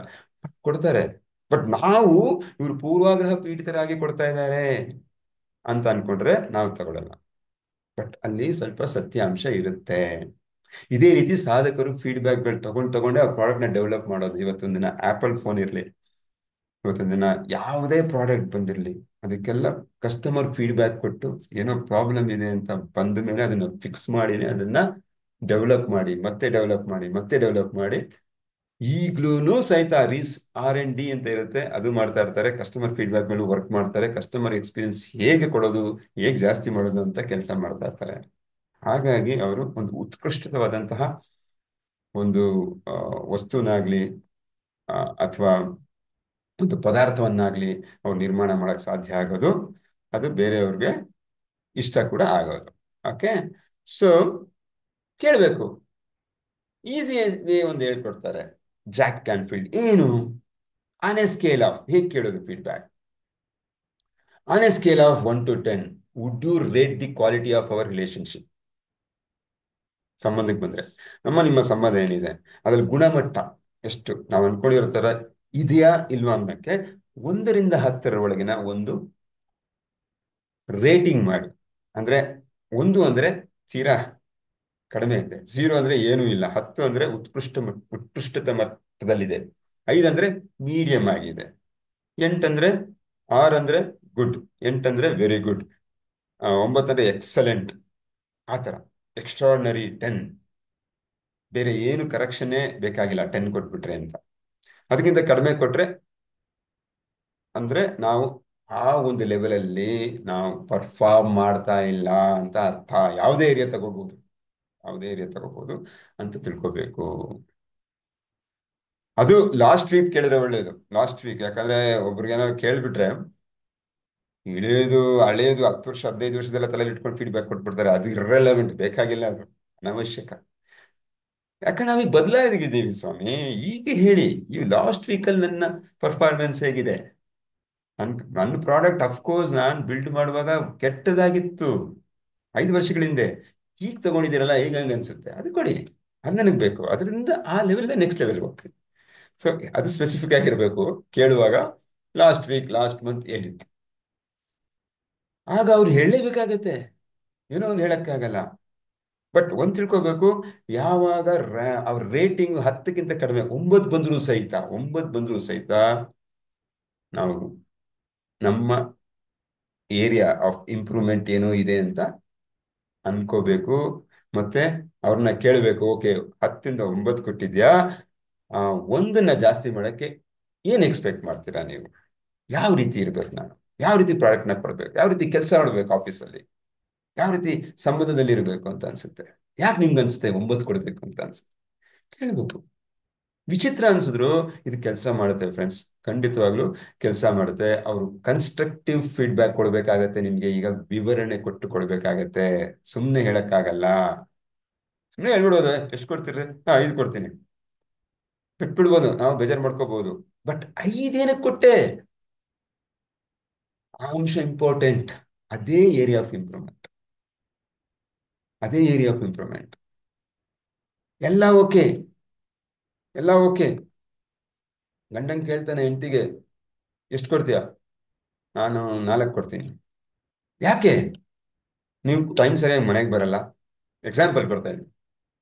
ಕೊಡ್ತಾರೆ. ಬಟ್ ನಾವು ಇವ್ರು ಪೂರ್ವಾಗ್ರಹ ಪೀಡಿತರಾಗಿ ಕೊಡ್ತಾ ಇದ್ದಾರೆ ಅಂತ ಅನ್ಕೊಂಡ್ರೆ ನಾವು ತಗೊಳಲ್ಲ. ಬಟ್ ಅಲ್ಲಿ ಸ್ವಲ್ಪ ಸತ್ಯಾಂಶ ಇರುತ್ತೆ. ಇದೇ ರೀತಿ ಸಾಧಕರು ಫೀಡ್ಬ್ಯಾಕ್ಗಳು ತಗೊಂಡೇ ಆ ಪ್ರಾಡಕ್ಟ್ನ ಡೆವಲಪ್ ಮಾಡೋದು. ಇವತ್ತೊಂದು ದಿನ ಆಪಲ್ ಫೋನ್ ಇರಲಿ, ಇವತ್ತಿನ ದಿನ ಯಾವುದೇ ಪ್ರಾಡಕ್ಟ್ ಬಂದಿರಲಿ, ಅದಕ್ಕೆಲ್ಲ ಕಸ್ಟಮರ್ ಫೀಡ್ಬ್ಯಾಕ್ ಕೊಟ್ಟು ಏನೋ ಪ್ರಾಬ್ಲಮ್ ಇದೆ ಅಂತ ಬಂದ ಮೇಲೆ ಅದನ್ನ ಫಿಕ್ಸ್ ಮಾಡಿನೇ ಅದನ್ನ ಡೆವಲಪ್ ಮಾಡಿ, ಮತ್ತೆ ಡೆವಲಪ್ ಮಾಡಿ, ಮತ್ತೆ ಡೆವಲಪ್ ಮಾಡಿ, ಈಗ್ಲೂ ಸಹಿತ R&D ಅಂತ ಇರುತ್ತೆ, ಅದು ಮಾಡ್ತಾ ಇರ್ತಾರೆ. ಕಸ್ಟಮರ್ ಫೀಡ್ಬ್ಯಾಕ್ ಮೇಲೆ ವರ್ಕ್ ಮಾಡ್ತಾರೆ. ಕಸ್ಟಮರ್ ಎಕ್ಸ್ಪೀರಿಯನ್ಸ್ ಹೇಗೆ ಕೊಡೋದು, ಹೇಗೆ ಜಾಸ್ತಿ ಮಾಡೋದು ಅಂತ ಕೆಲಸ ಮಾಡ್ತಾ ಇರ್ತಾರೆ. ಹಾಗಾಗಿ ಅವರು ಒಂದು ಉತ್ಕೃಷ್ಟವಾದಂತಹ ಒಂದು ಆ, ವಸ್ತುನಾಗ್ಲಿ ಅಥವಾ ಒಂದು ಪದಾರ್ಥವನ್ನಾಗ್ಲಿ ಅವ್ರು ನಿರ್ಮಾಣ ಮಾಡಕ್ ಸಾಧ್ಯ ಆಗೋದು. ಅದು ಬೇರೆಯವ್ರಿಗೆ ಇಷ್ಟ ಕೂಡ ಆಗೋದು. ಓಕೆ. ಸೊ ಕೇಳಬೇಕು. ಈಸಿ ವೇ ಒಂದು ಹೇಳ್ಕೊಡ್ತಾರೆ ಜಾಕ್ ಕ್ಯಾನ್ಫೀಲ್ಡ್. ಏನು? ಆನ್ ಎ ಸ್ಕೇಲ್ ಆಫ್, ಹೇಗೆ ಕೇಳೋದು feedback? On a scale of 1 to 10, would you rate the quality of our relationship? ಸಂಬಂಧಕ್ಕೆ ಬಂದ್ರೆ, ನಿಮ್ಮ ಸಂಬಂಧ ಏನಿದೆ ಅದ್ರಲ್ಲಿ ಗುಣಮಟ್ಟ ಎಷ್ಟು ನಾವು ಅನ್ಕೊಂಡಿರೋ ತರ ಇದೆಯಾ ಇಲ್ವಾ ಅನ್ನಕ್ಕೆ 1 ರಿಂದ 10 ಒಳಗಿನ ಒಂದು ರೇಟಿಂಗ್ ಮಾಡಿ. ಅಂದ್ರೆ 1 ಅಂದ್ರೆ ತೀರಾ ಕಡಿಮೆ ಇದೆ, 0 ಅಂದ್ರೆ ಏನೂ ಇಲ್ಲ, 10 ಅಂದ್ರೆ ಉತ್ಕೃಷ್ಟತೆ ಮಟ್ಟದಲ್ಲಿದೆ, 5 ಅಂದ್ರೆ ಮೀಡಿಯಂ ಆಗಿದೆ, 8 ಅಂದ್ರೆ 6 ಅಂದ್ರೆ ಗುಡ್, 8 ಅಂದ್ರೆ ವೆರಿ ಗುಡ್, 9 ಅಂದ್ರೆ ಎಕ್ಸಲೆಂಟ್. ಆ ಥರ ಎಕ್ಸ್ಟ್ರಾರ್ನರಿ 10, ಬೇರೆ ಏನು ಕರೆಕ್ಷನ್ನೇ ಬೇಕಾಗಿಲ್ಲ 10 ಕೊಟ್ಬಿಟ್ರೆ ಅಂತ. ಅದಕ್ಕಿಂತ ಕಡಿಮೆ ಕೊಟ್ರೆ ಅಂದ್ರೆ ನಾವು ಆ ಒಂದು ಲೆವೆಲಲ್ಲಿ ನಾವು ಪರ್ಫಾರ್ಮ್ ಮಾಡ್ತಾ ಇಲ್ಲ ಅಂತ ಅರ್ಥ. ಯಾವುದೇ ಏರಿಯಾ ತಗೋಬಹುದು, ಯಾವುದೇ ಏರಿಯಾ ತಗೋಬಹುದು ಅಂತ ತಿಳ್ಕೊಬೇಕು. ಅದು ಲಾಸ್ಟ್ ವೀಕ್ ಕೇಳಿದ್ರೆ ಒಳ್ಳೇದು. ಲಾಸ್ಟ್ ವೀಕ್ ಯಾಕಂದ್ರೆ ಒಬ್ರಿಗೆ ಏನಾದ್ರು ಕೇಳ್ಬಿಟ್ರೆ ಹಳೇದು 10 ವರ್ಷ 15 ವರ್ಷದೆಲ್ಲ ತಲೆಯಲ್ಲಿ ಇಟ್ಕೊಂಡು ಫೀಡ್ಬ್ಯಾಕ್ ಕೊಟ್ಬಿಡ್ತಾರೆ. ಅದು ಇರ್ರೆಲವೆಂಟ್, ಬೇಕಾಗಿಲ್ಲ, ಅದು ಅನಾವಶ್ಯಕ. ಯಾಕಂದ್ರೆ ನಾವೀಗ ಬದಲಾಗಿದ್ದೀವಿ ಸ್ವಾಮಿ. ಈಗ ಹೇಳಿ, ಈ ಲಾಸ್ಟ್ ವೀಕಲ್ಲಿ ನನ್ನ ಪರ್ಫಾರ್ಮೆನ್ಸ್ ಹೇಗಿದೆ? ನನ್ನ ಪ್ರಾಡಕ್ಟ್ ಅಫ್ಕೋರ್ಸ್ ನಾನು ಬಿಲ್ಡ್ ಮಾಡುವಾಗ ಕೆಟ್ಟದಾಗಿತ್ತು 5 ವರ್ಷಗಳ ಹಿಂದೆ. ಈಗ ತಗೊಂಡಿದ್ದೀರಲ್ಲ, ಈಗ ಹಂಗೆ ಅನ್ಸುತ್ತೆ, ಅದು ಕೊಡಿ, ಅದು ನನಗೆ ಬೇಕು. ಅದರಿಂದ ಆ ಲೆವೆಲ್ ನೆಕ್ಸ್ಟ್ ಲೆವೆಲ್ಗೆ ಹೋಗ್ತೀನಿ. ಸೊ ಅದು ಸ್ಪೆಸಿಫಿಕ್ ಆಗಿರ್ಬೇಕು ಕೇಳುವಾಗ. ಲಾಸ್ಟ್ ವೀಕ್, ಲಾಸ್ಟ್ ಮಂತ್ ಏನಿತ್ತು, ಆಗ ಅವ್ರು ಹೇಳಲೇಬೇಕಾಗತ್ತೆ, ಏನೋ ಒಂದು ಹೇಳಕ್ಕಾಗಲ್ಲ. ಬಟ್ ಒಂದ್ ತಿಳ್ಕೋಬೇಕು, ಯಾವಾಗ ಅವ್ರ ರೇಟಿಂಗ್ 10ಕ್ಕಿಂತ ಕಡಿಮೆ 9 ಬಂದರೂ ಸಹಿತ ನಾವು ನಮ್ಮ ಏರಿಯಾ ಆಫ್ ಇಂಪ್ರೂವ್ಮೆಂಟ್ ಏನೋ ಇದೆ ಅಂತ ಅನ್ಕೋಬೇಕು. ಮತ್ತೆ ಅವ್ರನ್ನ ಕೇಳಬೇಕು, ಓಕೆ 10 ಇಂದ 9 ಕೊಟ್ಟಿದ್ಯಾ, ಆ, 1ನ್ನ ಜಾಸ್ತಿ ಮಾಡಕ್ಕೆ ಏನ್ ಎಕ್ಸ್ಪೆಕ್ಟ್ ಮಾಡ್ತೀರಾ ನೀವು? ಯಾವ ರೀತಿ ಇರ್ಬೇಕು ನಾನು? ಯಾವ ರೀತಿ ಪ್ರಾಡಕ್ಟ್ನ ಕೊಡ್ಬೇಕು? ಯಾವ ರೀತಿ ಕೆಲಸ ಮಾಡ್ಬೇಕು ಆಫೀಸಲ್ಲಿ? ಯಾವ ರೀತಿ ಸಂಬಂಧದಲ್ಲಿ ಇರಬೇಕು ಅಂತ ಅನ್ಸುತ್ತೆ? ಯಾಕೆ ನಿಮ್ಗೆ ಅನ್ಸುತ್ತೆ 9 ಕೊಡ್ಬೇಕು ಅಂತ ಅನ್ಸುತ್ತೆ? ಕೇಳ್ಬೇಕು. ವಿಚಿತ್ರ ಅನ್ಸಿದ್ರು ಇದು ಕೆಲಸ ಮಾಡುತ್ತೆ ಫ್ರೆಂಡ್ಸ್, ಖಂಡಿತವಾಗ್ಲೂ ಕೆಲಸ ಮಾಡುತ್ತೆ. ಅವರು ಕನ್ಸ್ಟ್ರಕ್ಟಿವ್ ಫೀಡ್ಬ್ಯಾಕ್ ಕೊಡ್ಬೇಕಾಗತ್ತೆ ನಿಮ್ಗೆ. ಈಗ ವಿವರಣೆ ಕೊಟ್ಟು ಕೊಡ್ಬೇಕಾಗತ್ತೆ, ಸುಮ್ಮನೆ ಹೇಳಕ್ಕಾಗಲ್ಲ. ಸುಮ್ಮನೆ ಹೇಳ್ಬಿಡೋದು, ಎಷ್ಟು ಕೊಡ್ತೀರಿ? 5 ಕೊಡ್ತೀನಿ, ಬಿಟ್ಬಿಡ್ಬೋದು, ನಾವು ಬೇಜಾರು ಮಾಡ್ಕೋಬಹುದು. ಬಟ್ 5 ಏನಕ್ಕೆ ಕೊಟ್ಟೆ? ಆ ಅಂಶ ಇಂಪಾರ್ಟೆಂಟ್. ಅದೇ ಏರಿಯಾ ಆಫ್ ಇಂಪ್ರೂವ್ಮೆಂಟ್, ಅದೇ ಏರಿಯಾ ಆಫ್ ಇಂಪ್ರೂವ್ಮೆಂಟ್. ಎಲ್ಲ ಓಕೆ, ಎಲ್ಲ ಓಕೆ. ಗಂಡನ್ ಕೇಳ್ತಾನೆ ಹೆಂಡತಿಗೆ, ಎಷ್ಟು ಕೊಡ್ತೀಯಾ? ನಾನು 4 ಕೊಡ್ತೀನಿ. ಯಾಕೆ? ನೀವು ಟೈಮ್ ಸರಿಯಾಗಿ ಮನೆಗೆ ಬರಲ್ಲ, ಎಕ್ಸಾಂಪಲ್ ಕೊಡ್ತಾ ಇದ್ದೀನಿ,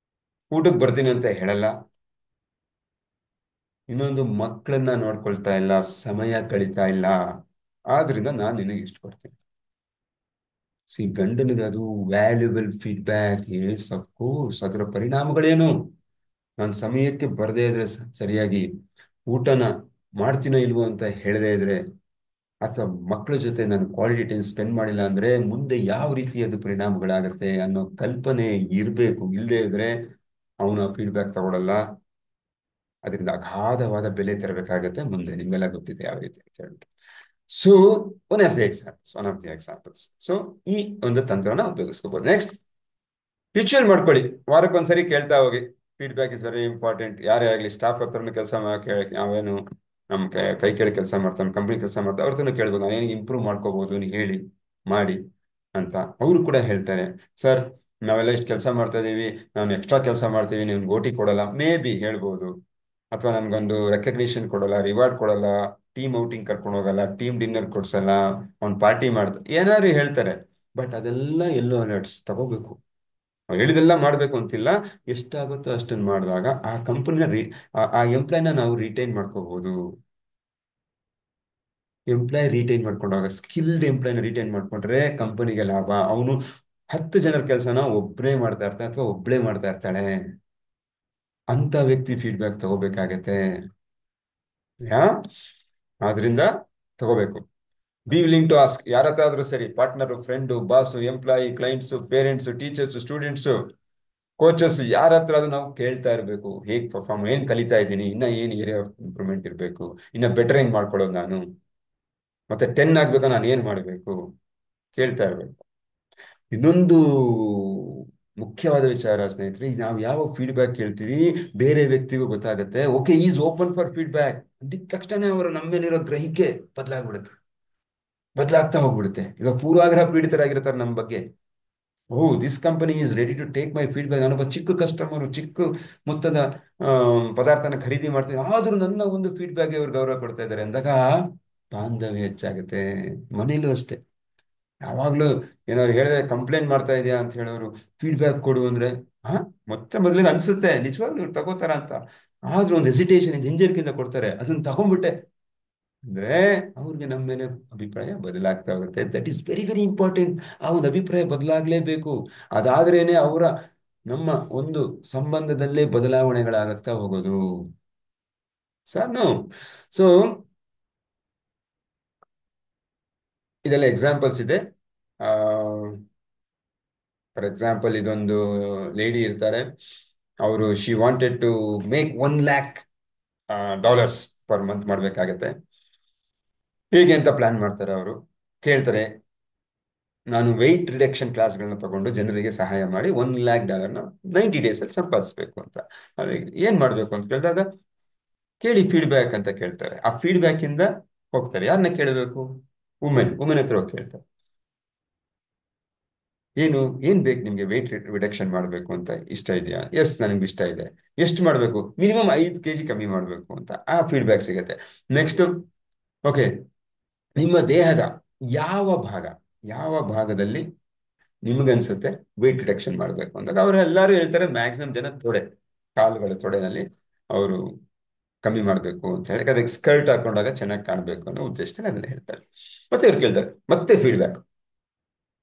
ಊಟಕ್ಕೆ ಬರ್ತೀನಿ ಅಂತ ಹೇಳಲ್ಲ, ಇನ್ನೊಂದು ಮಕ್ಕಳನ್ನ ನೋಡ್ಕೊಳ್ತಾ ಇಲ್ಲ, ಸಮಯ ಕಳೀತಾ ಇಲ್ಲ, ಆದ್ರಿಂದ ನಾನು ನಿನಗೆ ಇಷ್ಟು ಕೊಡ್ತೀನಿ. ಗಂಡನಿಗೆ ಅದು ವ್ಯಾಲ್ಯೂಬಲ್ ಫೀಡ್ಬ್ಯಾಕ್. ಎಸ್ ಅಫ್ಕೋರ್ಸ್, ಅದರ ಪರಿಣಾಮಗಳೇನು? ನಾನು ಸಮಯಕ್ಕೆ ಬರದೇ ಇದ್ರೆ, ಸರಿಯಾಗಿ ಊಟನ ಮಾಡ್ತೀನೋ ಇಲ್ವೋ ಅಂತ ಹೇಳದೇ ಇದ್ರೆ, ಅಥವಾ ಮಕ್ಕಳ ಜೊತೆ ನಾನು ಕ್ವಾಲಿಟಿ ಟೈಮ್ ಸ್ಪೆಂಡ್ ಮಾಡಿಲ್ಲ ಅಂದ್ರೆ ಮುಂದೆ ಯಾವ ರೀತಿ ಅದು ಪರಿಣಾಮಗಳಾಗತ್ತೆ ಅನ್ನೋ ಕಲ್ಪನೆ ಇರಬೇಕು. ಇಲ್ಲದೆ ಇದ್ರೆ ಅವನ ಫೀಡ್ಬ್ಯಾಕ್ ತಗೊಳಲ್ಲ. ಅದರಿಂದ ಅಗಾಧವಾದ ಬೆಲೆ ತರಬೇಕಾಗತ್ತೆ ಮುಂದೆ. ನಿಮ್ಗೆಲ್ಲ ಗೊತ್ತಿದೆ ಯಾವ ರೀತಿ ಅಂತ ಹೇಳ್ಬಿಟ್ಟು. So one of the examples. So ಈ ಒಂದು ತಂತ್ರನ ಉಪಯೋಗಿಸ್ಕೋಬಹುದು. ನೆಕ್ಸ್ಟ್, ರಿಚುವಲ್ ಮಾಡ್ಕೊಳ್ಳಿ. ವಾರಕ್ಕೊಂದ್ಸರಿ ಕೇಳ್ತಾ ಹೋಗಿ. Feedback is very important. ಯಾರೇ ಆಗಲಿ, ಸ್ಟಾಫ್ ಹತ್ರನು ಕೆಲಸ ನಾವೇನು ನಮ್ಮ ಕೈ ಕೇಳಿ ಕೆಲಸ ಮಾಡ್ತಾನೆ, ಕಂಪ್ನಿ ಕೆಲಸ ಮಾಡ್ತಾರೆ, ಅವ್ರ ಹತ್ರನು ಕೇಳ್ಬೋದು ನಾನು ಏನು ಇಂಪ್ರೂವ್ ಮಾಡ್ಕೋಬಹುದು ನೀವು ಹೇಳಿ ಮಾಡಿ ಅಂತ. ಅವರು ಕೂಡ ಹೇಳ್ತಾರೆ, ಸರ್ ನಾವೆಲ್ಲ ಇಷ್ಟು ಕೆಲಸ ಮಾಡ್ತಾ ಇದೀವಿ, ನಾನು ಎಕ್ಸ್ಟ್ರಾ ಕೆಲಸ ಮಾಡ್ತೀವಿ, ನೀವು ಓಟಿ ಕೊಡಲ್ಲ, ಮೇ ಬಿ ಹೇಳ್ಬೋದು. ಅಥವಾ ನನ್ಗೊಂದು ರೆಕಗ್ನಿಷನ್ ಕೊಡಲ್ಲ, ರಿವಾರ್ಡ್ ಕೊಡಲ್ಲ, ಟೀಮ್ ಔಟಿಂಗ್ ಕರ್ಕೊಂಡು ಹೋಗಲ್ಲ, ಟೀಮ್ ಡಿನ್ನರ್ ಕೊಡ್ಸಲ್ಲ, ಒಂದು ಪಾರ್ಟಿ ಮಾಡ್ತಾರೆ, ಏನಾದ್ರು ಹೇಳ್ತಾರೆ. ಬಟ್ ಅದೆಲ್ಲ ಎಲ್ಲೋ ಅಲರ್ಟ್ಸ್ ತಗೋಬೇಕು. ಅವ್ರು ಹೇಳಿದೆಲ್ಲ ಮಾಡಬೇಕು ಅಂತಿಲ್ಲ. ಎಷ್ಟಾಗುತ್ತೋ ಅಷ್ಟನ್ನು ಮಾಡಿದಾಗ ಆ ಕಂಪನಿನ ಆ ಎಂಪ್ಲಾಯ್ನ ನಾವು ರಿಟೈನ್ ಮಾಡ್ಕೋಬಹುದು. ಎಂಪ್ಲಾಯ್ ರಿಟೈನ್ ಮಾಡ್ಕೊಂಡಾಗ, ಸ್ಕಿಲ್ಡ್ ಎಂಪ್ಲಾಯ್ನ ರಿಟೈನ್ ಮಾಡ್ಕೊಂಡ್ರೆ ಕಂಪನಿಗೆ ಲಾಭ. ಅವನು 10 ಜನರ ಕೆಲಸನ ಒಬ್ಬನೇ ಮಾಡ್ತಾ ಇರ್ತಾನೆ ಅಥವಾ ಒಬ್ಳೇ ಮಾಡ್ತಾ ಇರ್ತಾಳೆ. ಅಂತ ವ್ಯಕ್ತಿ ಫೀಡ್ಬ್ಯಾಕ್ ತಗೋಬೇಕಾಗತ್ತೆ. ಯಾ ಆದ್ರಿಂದ ತಗೋಬೇಕು. Be willing to ask. ಯಾರ ಹತ್ರ ಆದ್ರೂ ಸರಿ, partner, friend, boss, employee, clients, parents, teachers, students, coaches, ಯಾರ ಹತ್ರ ಅದು ನಾವು ಕೇಳ್ತಾ ಇರಬೇಕು. ಹೇಗೆ ಪರ್ಫಾರ್ಮ್, ಏನ್ ಕಲಿತಾ ಇದ್ದೀನಿ, ಇನ್ನ ಏನ್ ಏರಿಯಾ ಆಫ್ ಇಂಪ್ರೂವ್ಮೆಂಟ್ ಇರಬೇಕು, ಇನ್ನ ಬೆಟರ್ ಹೆಂಗ್ ಮಾಡ್ಕೊಳ್ಳೋದು ನಾನು, ಮತ್ತೆ 10 ಆಗ್ಬೇಕಾ ನಾನು ಏನ್ ಮಾಡಬೇಕು, ಕೇಳ್ತಾ ಇರ್ಬೇಕು. ಇನ್ನೊಂದು ಮುಖ್ಯವಾದ ವಿಚಾರ ಸ್ನೇಹಿತರೆ, ನಾವು ಯಾವ ಫೀಡ್ಬ್ಯಾಕ್ ಕೇಳ್ತೀವಿ ಬೇರೆ ವ್ಯಕ್ತಿಗೂ ಗೊತ್ತಾಗುತ್ತೆ. Okay, is open for feedback ಅಂದಿದ ತಕ್ಷಣ ಅವರ ನಮ್ಮ ಮೇಲಿರೋ ಗ್ರಹಿಕೆ ಬದಲಾಗ್ತಾ ಹೋಗ್ಬಿಡುತ್ತೆ. ಇವಾಗ ಪೂರ್ವಾಗ್ರಹ ಪೀಡಿತರಾಗಿರ್ತಾರೆ ನಮ್ಮ ಬಗ್ಗೆ. Oh, this company is ready to take my feedback. ನಾನೊಬ್ಬ ಚಿಕ್ಕ ಕಸ್ಟಮರು, ಚಿಕ್ಕ ಮೊತ್ತದ ಪದಾರ್ಥನ ಖರೀದಿ ಮಾಡ್ತೀನಿ, ಆದ್ರೂ ನನ್ನ ಒಂದು ಫೀಡ್ಬ್ಯಾಕ್ ಇವ್ರು ಗೌರವ ಕೊಡ್ತಾ ಇದ್ದಾರೆ ಅಂದಾಗ ಬಾಂಧವ್ಯ ಹೆಚ್ಚಾಗುತ್ತೆ. ಮನೇಲೂ ಅಷ್ಟೇ. ಯಾವಾಗ್ಲೂ ಏನಾದ್ರು ಹೇಳಿದ್ರೆ ಕಂಪ್ಲೇಂಟ್ ಮಾಡ್ತಾ ಇದೆಯಾ ಅಂತ ಹೇಳೋರು ಫೀಡ್ಬ್ಯಾಕ್ ಕೊಡು ಅಂದ್ರೆ, ಹಾ, ಮತ್ತೆ ಮೊದಲಿಗೆ ಅನ್ಸುತ್ತೆ ನಿಜವಾಗ್ಲೂ ಇವ್ರು ತಗೋತಾರ ಅಂತ. ಆದ್ರೂ ಒಂದು ಹೆಸಿಟೇಷನ್, ಹಿಂಜರಿಕೆಯಿಂದ ಕೊಡ್ತಾರೆ. ಅದನ್ನ ತಗೊಂಡ್ಬಿಟ್ಟೆ ಅಂದ್ರೆ ಅವ್ರಿಗೆ ನಮ್ಮ ಮೇಲೆ ಅಭಿಪ್ರಾಯ ಬದಲಾಗ್ತಾ ಹೋಗುತ್ತೆ. That is very very important. ಆ ಒಂದು ಅಭಿಪ್ರಾಯ ಬದಲಾಗ್ಲೇಬೇಕು. ಅದಾದ್ರೇನೆ ನಮ್ಮ ಒಂದು ಸಂಬಂಧದಲ್ಲೇ ಬದಲಾವಣೆಗಳಾಗತ್ತಾ ಹೋಗೋದು. Sir no. ಸೊ ಇದೆಲ್ಲ ಎಕ್ಸಾಂಪಲ್ಸ್ ಇದೆ. ಫಾರ್ ಎಕ್ಸಾಂಪಲ್, ಇದೊಂದು ಲೇಡಿ ಇರ್ತಾರೆ. ಅವರು she wanted to make $1 lakh per month ಮಾಡ್ಬೇಕಾಗತ್ತೆ. ಹೇಗೆ ಅಂತ ಪ್ಲಾನ್ ಮಾಡ್ತಾರೆ. ಅವರು ಕೇಳ್ತಾರೆ, ನಾನು ವೆಯ್ಟ್ ರಿಡಕ್ಷನ್ ಕ್ಲಾಸ್ಗಳನ್ನ ತಗೊಂಡು ಜನರಿಗೆ ಸಹಾಯ ಮಾಡಿ $1 lakh 90 days ಅಲ್ಲಿ ಸಂಪಾದಿಸ್ಬೇಕು ಅಂತ. ಅದೇ ಏನ್ ಮಾಡ್ಬೇಕು ಅಂತ ಕೇಳಿದಾಗ, ಕೇಳಿ ಫೀಡ್ಬ್ಯಾಕ್ ಅಂತ ಕೇಳ್ತಾರೆ. ಆ ಫೀಡ್ಬ್ಯಾಕ್ ಇಂದ ಹೋಗ್ತಾರೆ. ಯಾರನ್ನ ಕೇಳಬೇಕು? ವುಮೆನ್ ಹತ್ರ ಹೋಗಿ ಕೇಳ್ತಾರೆ, ಏನ್ ಬೇಕು ನಿಮ್ಗೆ, ವೆಯ್ಟ್ ರಿಡಕ್ಷನ್ ಮಾಡಬೇಕು ಅಂತ ಇಷ್ಟ ಇದೆಯಾ? ಎಸ್, ನನಗೆ ಇಷ್ಟ ಇದೆ. ಎಷ್ಟು ಮಾಡಬೇಕು? ಮಿನಿಮಮ್ 5 kg ಕಮ್ಮಿ ಮಾಡಬೇಕು ಅಂತ ಆ ಫೀಡ್ಬ್ಯಾಕ್ ಸಿಗುತ್ತೆ. ನೆಕ್ಸ್ಟ್, ಓಕೆ, ನಿಮ್ಮ ದೇಹದ ಯಾವ ಭಾಗ ಯಾವ ಭಾಗದಲ್ಲಿ ನಿಮ್ಗನ್ಸುತ್ತೆ ವೆಯ್ಟ್ ರಿಡಕ್ಷನ್ ಮಾಡಬೇಕು ಅಂದಾಗ ಅವ್ರು ಎಲ್ಲರೂ ಹೇಳ್ತಾರೆ, ಮ್ಯಾಕ್ಸಿಮಮ್ ಜನ ತೊಡೆನಲ್ಲಿ ಅವರು ಕಮ್ಮಿ ಮಾಡಬೇಕು ಅಂತ ಹೇಳಿ. ಅದಕ್ಕೆ ಸ್ಕರ್ಟ್ ಹಾಕೊಂಡಾಗ ಚೆನ್ನಾಗಿ ಕಾಣಬೇಕು ಅನ್ನೋ ಉದ್ದೇಶದಲ್ಲಿ ಅದನ್ನ ಹೇಳ್ತಾರೆ. ಮತ್ತೆ ಇವ್ರು ಕೇಳ್ತಾರೆ, ಮತ್ತೆ ಫೀಡ್ಬ್ಯಾಕ್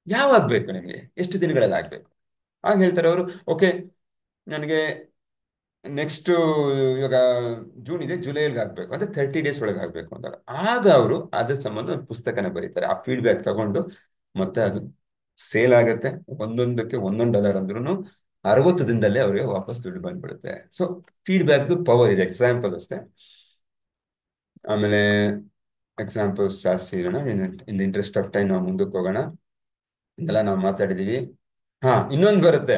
ಯಾವಾಗ ಬೇಕು ನಿಮಗೆ, ಎಷ್ಟು ದಿನಗಳಲ್ಲಿ ಆಗ್ಬೇಕು? ಆಗ ಹೇಳ್ತಾರೆ ಅವರು, ಓಕೆ, ನನಗೆ ನೆಕ್ಸ್ಟ್ ಇವಾಗ ಜೂನ್ ಇದೆ, ಜುಲೈಗೆ ಆಗ್ಬೇಕು ಅಂದ್ರೆ 30 days ಒಳಗೆ ಆಗ್ಬೇಕು ಅಂದಾಗ ಆಗ ಅವರು ಅದ್ರ ಸಂಬಂಧ ಒಂದು ಪುಸ್ತಕನ ಬರೀತಾರೆ. ಆ ಫೀಡ್ಬ್ಯಾಕ್ ತಗೊಂಡು ಮತ್ತೆ ಅದು ಸೇಲ್ ಆಗತ್ತೆ. ಒಂದೊಂದಕ್ಕೆ $1 ಅಂದ್ರೂ 60 ದಿನದಲ್ಲೇ ಅವರಿಗೆ ವಾಪಸ್ ದುಡ್ಡು ಬಂದ್ಬಿಡುತ್ತೆ. ಸೊ ಫೀಡ್ಬ್ಯಾಕ್ದು ಪವರ್ ಇದೆ. ಎಕ್ಸಾಂಪಲ್ ಅಷ್ಟೇ. ಆಮೇಲೆ ಎಕ್ಸಾಂಪಲ್ಸ್ ಜಾಸ್ತಿ ಇರೋಣ. In the interest of time ನಾವು ಮುಂದಕ್ಕೆ ಹೋಗೋಣ. ಇದೆಲ್ಲ ನಾವು ಮಾತಾಡಿದೀವಿ. ಹಾ, ಇನ್ನೊಂದು ಬರುತ್ತೆ,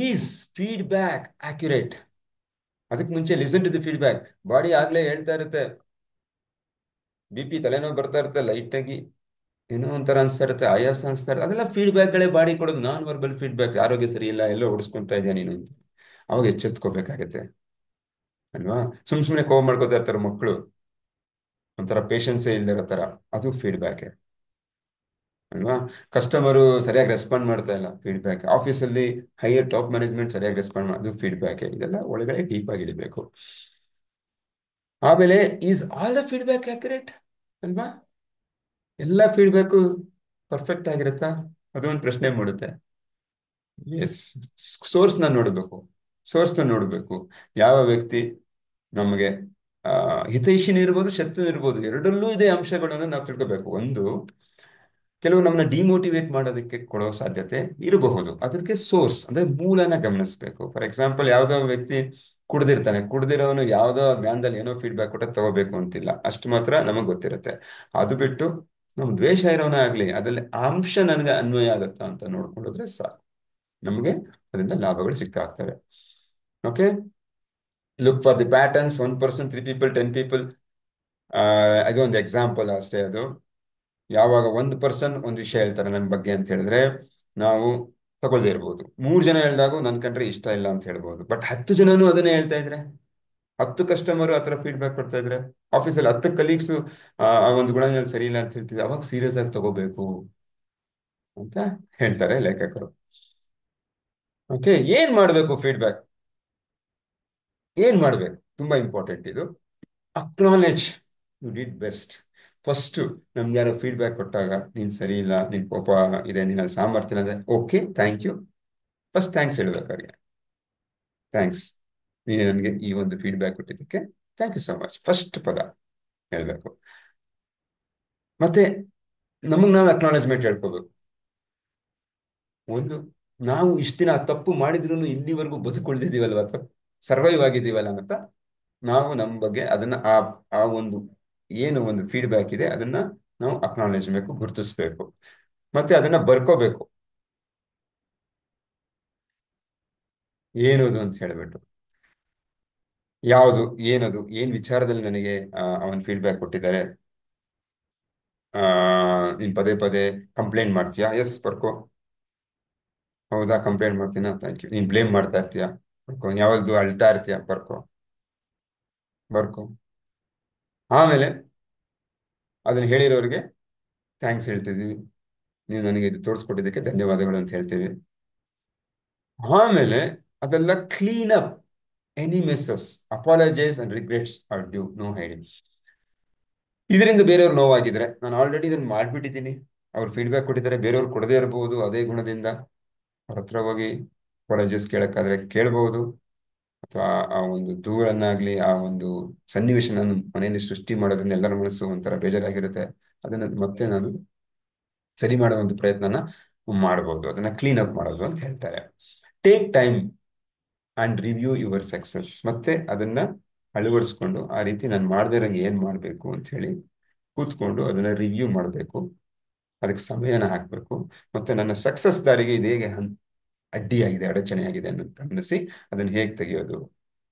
ಈಸ್ ಫೀಡ್ಬ್ಯಾಕ್ ಆಕ್ಯುರೇಟ್? ಅದಕ್ಕೆ ಮುಂಚೆ listen to the feedback. Body ಆಗ್ಲೇ ಹೇಳ್ತಾ ಇರುತ್ತೆ, BP, ತಲೆನೋವು ಬರ್ತಾ ಇರುತ್ತೆ, ಲೈಟ್ ಆಗಿ ಏನೋ ಒಂಥರ ಅನ್ಸ್ತಾ ಇರುತ್ತೆ, ಆಯಾಸ ಅನ್ಸ್ತಾ ಇರುತ್ತೆ. ಅದೆಲ್ಲ ಫೀಡ್ಬ್ಯಾಕ್ಗಳೇ ಬಾಡಿ ಕೊಡೋದು. ನಾನ್ ವರ್ಬಲ್ ಫೀಡ್ಬ್ಯಾಕ್, ಆರೋಗ್ಯ ಸರಿ ಇಲ್ಲ, ಎಲ್ಲೋ ಓಡಿಸ್ಕೊಂತಾ ಇದೆಯಾ ನೀನು ಅಂತ. ಅವಾಗ ಎಚ್ಚೆತ್ಕೋಬೇಕಾಗತ್ತೆ ಅಲ್ವಾ? ಸುಮ್ನೆ ಕೋಪ ಮಾಡ್ಕೋತಾ ಇರ್ತಾರೆ ಮಕ್ಕಳು, ಒಂಥರ ಪೇಷನ್ಸೇ ಇಲ್ದಿರೋ ತರ. ಅದು ಫೀಡ್ಬ್ಯಾಕ್ ಅಲ್ವಾ? ಕಸ್ಟಮರು ಸರಿಯಾಗಿ ರೆಸ್ಪಾಂಡ್ ಮಾಡ್ತಾ ಇಲ್ಲ, ಫೀಡ್ಬ್ಯಾಕ್. ಆಫೀಸಲ್ಲಿ ಹೈಯರ್ ಟಾಪ್ ಮ್ಯಾನೇಜ್ಮೆಂಟ್ ಸರಿಯಾಗಿ ರೆಸ್ಪಾಂಡ್ ಅದು ಫೀಡ್ಬ್ಯಾಕ್. ಇದೆಲ್ಲ ಒಳಗಡೆ ಡೀಪ್ ಆಗಿ ಇಡಬೇಕು. ಆಮೇಲೆ is all the feedback accurate ಅಲ್ವಾ? ಎಲ್ಲ ಫೀಡ್ಬ್ಯಾಕು ಪರ್ಫೆಕ್ಟ್ ಆಗಿರುತ್ತಾ? ಅದು ಒಂದು ಪ್ರಶ್ನೆ ಮೂಡುತ್ತೆ. ಎಸ್, ಸೋರ್ಸ್ನ ನೋಡಬೇಕು. ಸೋರ್ಸ್ನ ನೋಡಬೇಕು. ಯಾವ ವ್ಯಕ್ತಿ ನಮಗೆ ಆ ಹಿತೈಷಿನೂ ಇರ್ಬೋದು, ಶತ್ರು ಇರ್ಬೋದು, ಎರಡರಲ್ಲೂ ಇದೆ ಅಂಶಗಳನ್ನು ನಾವು ತಿಳ್ಕೋಬೇಕು. ಒಂದು, ಕೆಲವು ನಮ್ಮನ್ನ ಡಿಮೋಟಿವೇಟ್ ಮಾಡೋದಕ್ಕೆ ಕೊಡೋ ಸಾಧ್ಯತೆ ಇರಬಹುದು. ಅದಕ್ಕೆ ಸೋರ್ಸ್ ಅಂದ್ರೆ ಮೂಲನ ಗಮನಿಸಬೇಕು. ಫಾರ್ ಎಕ್ಸಾಂಪಲ್, ಯಾವ್ದೋ ವ್ಯಕ್ತಿ ಕುಡ್ದಿರ್ತಾನೆ, ಕುಡ್ದಿರೋನು ಯಾವ್ದೋ ಜ್ಞಾನದಲ್ಲಿ ಏನೋ ಫೀಡ್ಬ್ಯಾಕ್ ಕೊಟ್ಟ ತಗೋಬೇಕು ಅಂತಿಲ್ಲ, ಅಷ್ಟು ಮಾತ್ರ ನಮಗ್ ಗೊತ್ತಿರುತ್ತೆ. ಅದು ಬಿಟ್ಟು ನಮ್ ದ್ವೇಷ ಇರೋನೇ ಆಗ್ಲಿ, ಅದ್ರಲ್ಲಿ ಆ ಅಂಶ ನನಗೆ ಅನ್ವಯ ಆಗುತ್ತಾ ಅಂತ ನೋಡ್ಕೊಂಡ್ರೆ ಸಾಕು, ನಮಗೆ ಅದರಿಂದ ಲಾಭಗಳು ಸಿಗ್ತಾ ಆಗ್ತವೆ. Okay, look for the patterns. 1 person, 3 people, 10 people. ಅದು ಒಂದು ಎಕ್ಸಾಂಪಲ್ ಅಷ್ಟೇ. ಅದು ಯಾವಾಗ 1 ಪರ್ಸನ್ ಒಂದು ವಿಷಯ ಹೇಳ್ತಾರೆ ನನ್ನ ಬಗ್ಗೆ ಅಂತ ಹೇಳಿದ್ರೆ, ನಾವು ತಗೊಳ್ದೇ ಇರ್ಬೋದು. 3 ಜನ ಹೇಳಿದಾಗ ನನ್ ಕಂಡ್ರೆ ಇಷ್ಟ ಇಲ್ಲ ಅಂತ ಹೇಳ್ಬೋದು. ಬಟ್ 10 ಜನನು ಅದನ್ನೇ ಹೇಳ್ತಾ ಇದ್ರೆ, 10 ಕಸ್ಟಮರ್ ಆ ಥರ ಫೀಡ್ಬ್ಯಾಕ್ ಕೊಡ್ತಾ ಇದ್ರೆ, ಆಫೀಸಲ್ಲಿ 10 ಕಲೀಗ್ಸು ಆ ಒಂದು ಗುಣಗಳಲ್ಲಿ ಸರಿ ಇಲ್ಲ ಅಂತ ಹೇಳ್ತಿದ್ರೆ, ಅವಾಗ ಸೀರಿಯಸ್ ಆಗಿ ತಗೋಬೇಕು ಅಂತ ಹೇಳ್ತಾರೆ ಲೇಖಕರು. ಓಕೆ, ಏನ್ ಮಾಡ್ಬೇಕು? ಫೀಡ್ಬ್ಯಾಕ್ ಏನ್ ಮಾಡ್ಬೇಕು? ತುಂಬಾ ಇಂಪಾರ್ಟೆಂಟ್ ಇದು. Acknowledge you did best. First, ನಮ್ಗೆ ಯಾರೋ ಫೀಡ್ಬ್ಯಾಕ್ ಕೊಟ್ಟಾಗ, ನೀನ್ ಸರಿ ಇಲ್ಲ, ನಿನ್ ಕೋಪ ಇದೆ, ನಿನ್ನಲ್ಲಿ ಸಾಮರ್ಥ್ಯ ಇಲ್ಲ ಅಂದ್ರೆ, okay thank you, first thanks ಹೇಳ್ಬೇಕಾದ್ರೆ. ಥ್ಯಾಂಕ್ಸ್, ನೀನು ನನಗೆ ಈ ಒಂದು ಫೀಡ್ಬ್ಯಾಕ್ ಕೊಟ್ಟಿದ್ದಕ್ಕೆ thank you so much, first ಪದ ಹೇಳ್ಬೇಕು. ಮತ್ತೆ ನಮಗ್ ನಾವು ಅಕ್ನಾಲೆಜ್ಮೆಂಟ್ ಹೇಳ್ಕೋಬೇಕು. ಒಂದು, ನಾವು ಇಷ್ಟ ದಿನ ತಪ್ಪು ಮಾಡಿದ್ರು ಇಲ್ಲಿವರೆಗೂ ಬದುಕೊಳ್ದಿದೀವಲ್ವ, ಅಥವಾ ಸರ್ವೈವ್ ಆಗಿದ್ದೀವಲ್ಲ ಅಂತ ನಾವು ನಮ್ಮ ಬಗ್ಗೆ ಅದನ್ನ ಆ ಒಂದು ಏನು ಒಂದು ಫೀಡ್ಬ್ಯಾಕ್ ಇದೆ ಅದನ್ನ ನಾವು ಅಕ್ನಾಲೇಜ್ ಬೇಕು, ಗುರುತಿಸ್ಬೇಕು. ಮತ್ತೆ ಅದನ್ನ ಬರ್ಕೋಬೇಕು. ಏನದು ಅಂತ ಹೇಳ್ಬಿಟ್ಟು, ಯಾವುದು, ಏನದು, ಏನ್ ವಿಚಾರದಲ್ಲಿ ನನಗೆ ಅವನ್ ಫೀಡ್ಬ್ಯಾಕ್ ಕೊಟ್ಟಿದ್ದಾರೆ. ಆ ನೀನ್ ಪದೇ ಪದೇ ಕಂಪ್ಲೇಂಟ್ ಮಾಡ್ತೀಯಾ? ಎಸ್, ಬರ್ಕೋ. ಹೌದಾ, ಕಂಪ್ಲೇಂಟ್ ಮಾಡ್ತೀನಾ? Thank you. ನೀನ್ ಬ್ಲೇಮ್ ಮಾಡ್ತಾ ಇರ್ತೀಯಾ? ಬರ್ಕೋ. ಯಾವ್ದು ಅಳ್ತಾ ಇರ್ತೀಯಾ? ಬರ್ಕೋ, ಬರ್ಕೋ. ಆಮೇಲೆ ಅದನ್ನ ಹೇಳಿರೋರಿಗೆ ಥ್ಯಾಂಕ್ಸ್ ಹೇಳ್ತಿದೀವಿ, ನೀವು ನನಗೆ ಇದು ತೋರಿಸ್ಕೊಟ್ಟಿದ್ದಕ್ಕೆ ಧನ್ಯವಾದಗಳು ಅಂತ ಹೇಳ್ತೀವಿ. ಆಮೇಲೆ ಅದೆಲ್ಲ clean up any messes, apologise and regrets are due, no hiding. ಇದರಿಂದ ಬೇರೆಯವ್ರು ನೋವಾಗಿದ್ರೆ, ನಾನು ಆಲ್ರೆಡಿ ಇದನ್ನ ಮಾಡ್ಬಿಟ್ಟಿದ್ದೀನಿ, ಅವ್ರು ಫೀಡ್ಬ್ಯಾಕ್ ಕೊಟ್ಟಿದ್ದಾರೆ, ಬೇರೆಯವ್ರು ಕೊಡದೇ ಇರಬಹುದು ಅದೇ ಗುಣದಿಂದ. ಅವ್ರ ಹತ್ರ ಹೋಗಿ ಅಪಾಲಜೈಸ್ ಕೇಳಕ್ಕಾದ್ರೆ ಕೇಳ್ಬಹುದು, ಅಥವಾ ಆ ಒಂದು ದೂರನ್ನಾಗ್ಲಿ, ಆ ಒಂದು ಸನ್ನಿವೇಶ ನಾನು ಮನೆಯಲ್ಲಿ ಸೃಷ್ಟಿ ಮಾಡೋದ್ರಿಂದ ಎಲ್ಲರ ಮನಸ್ಸು ಒಂಥರ ಬೇಜಾರಾಗಿರುತ್ತೆ, ಅದನ್ನ ಮತ್ತೆ ನಾನು ಸರಿ ಮಾಡೋ ಒಂದು ಪ್ರಯತ್ನನ ಮಾಡ್ಬೋದು. ಅದನ್ನ ಕ್ಲೀನ್ ಅಪ್ ಮಾಡೋದು ಅಂತ ಹೇಳ್ತಾರೆ. Take time and review your success. ಮತ್ತೆ ಅದನ್ನ ಅಳವಡಿಸ್ಕೊಂಡು, ಆ ರೀತಿ ನಾನು ಮಾಡದೇ ಇರಂಗೆ ಏನ್ ಮಾಡ್ಬೇಕು ಅಂತ ಹೇಳಿ ಕೂತ್ಕೊಂಡು ಅದನ್ನ ರಿವ್ಯೂ ಮಾಡಬೇಕು. ಅದಕ್ಕೆ ಸಮಯನ ಹಾಕ್ಬೇಕು. ಮತ್ತೆ ನನ್ನ ಸಕ್ಸಸ್ ದಾರಿಗೆ ಇದು ಹೇಗೆ ಅಡ್ಡಿಯಾಗಿದೆ, ಅಡಚಣೆಯಾಗಿದೆ ಅನ್ನೋದು ಗಮನಿಸಿ ಅದನ್ನ ಹೇಗೆ ತೆಗೆಯೋದು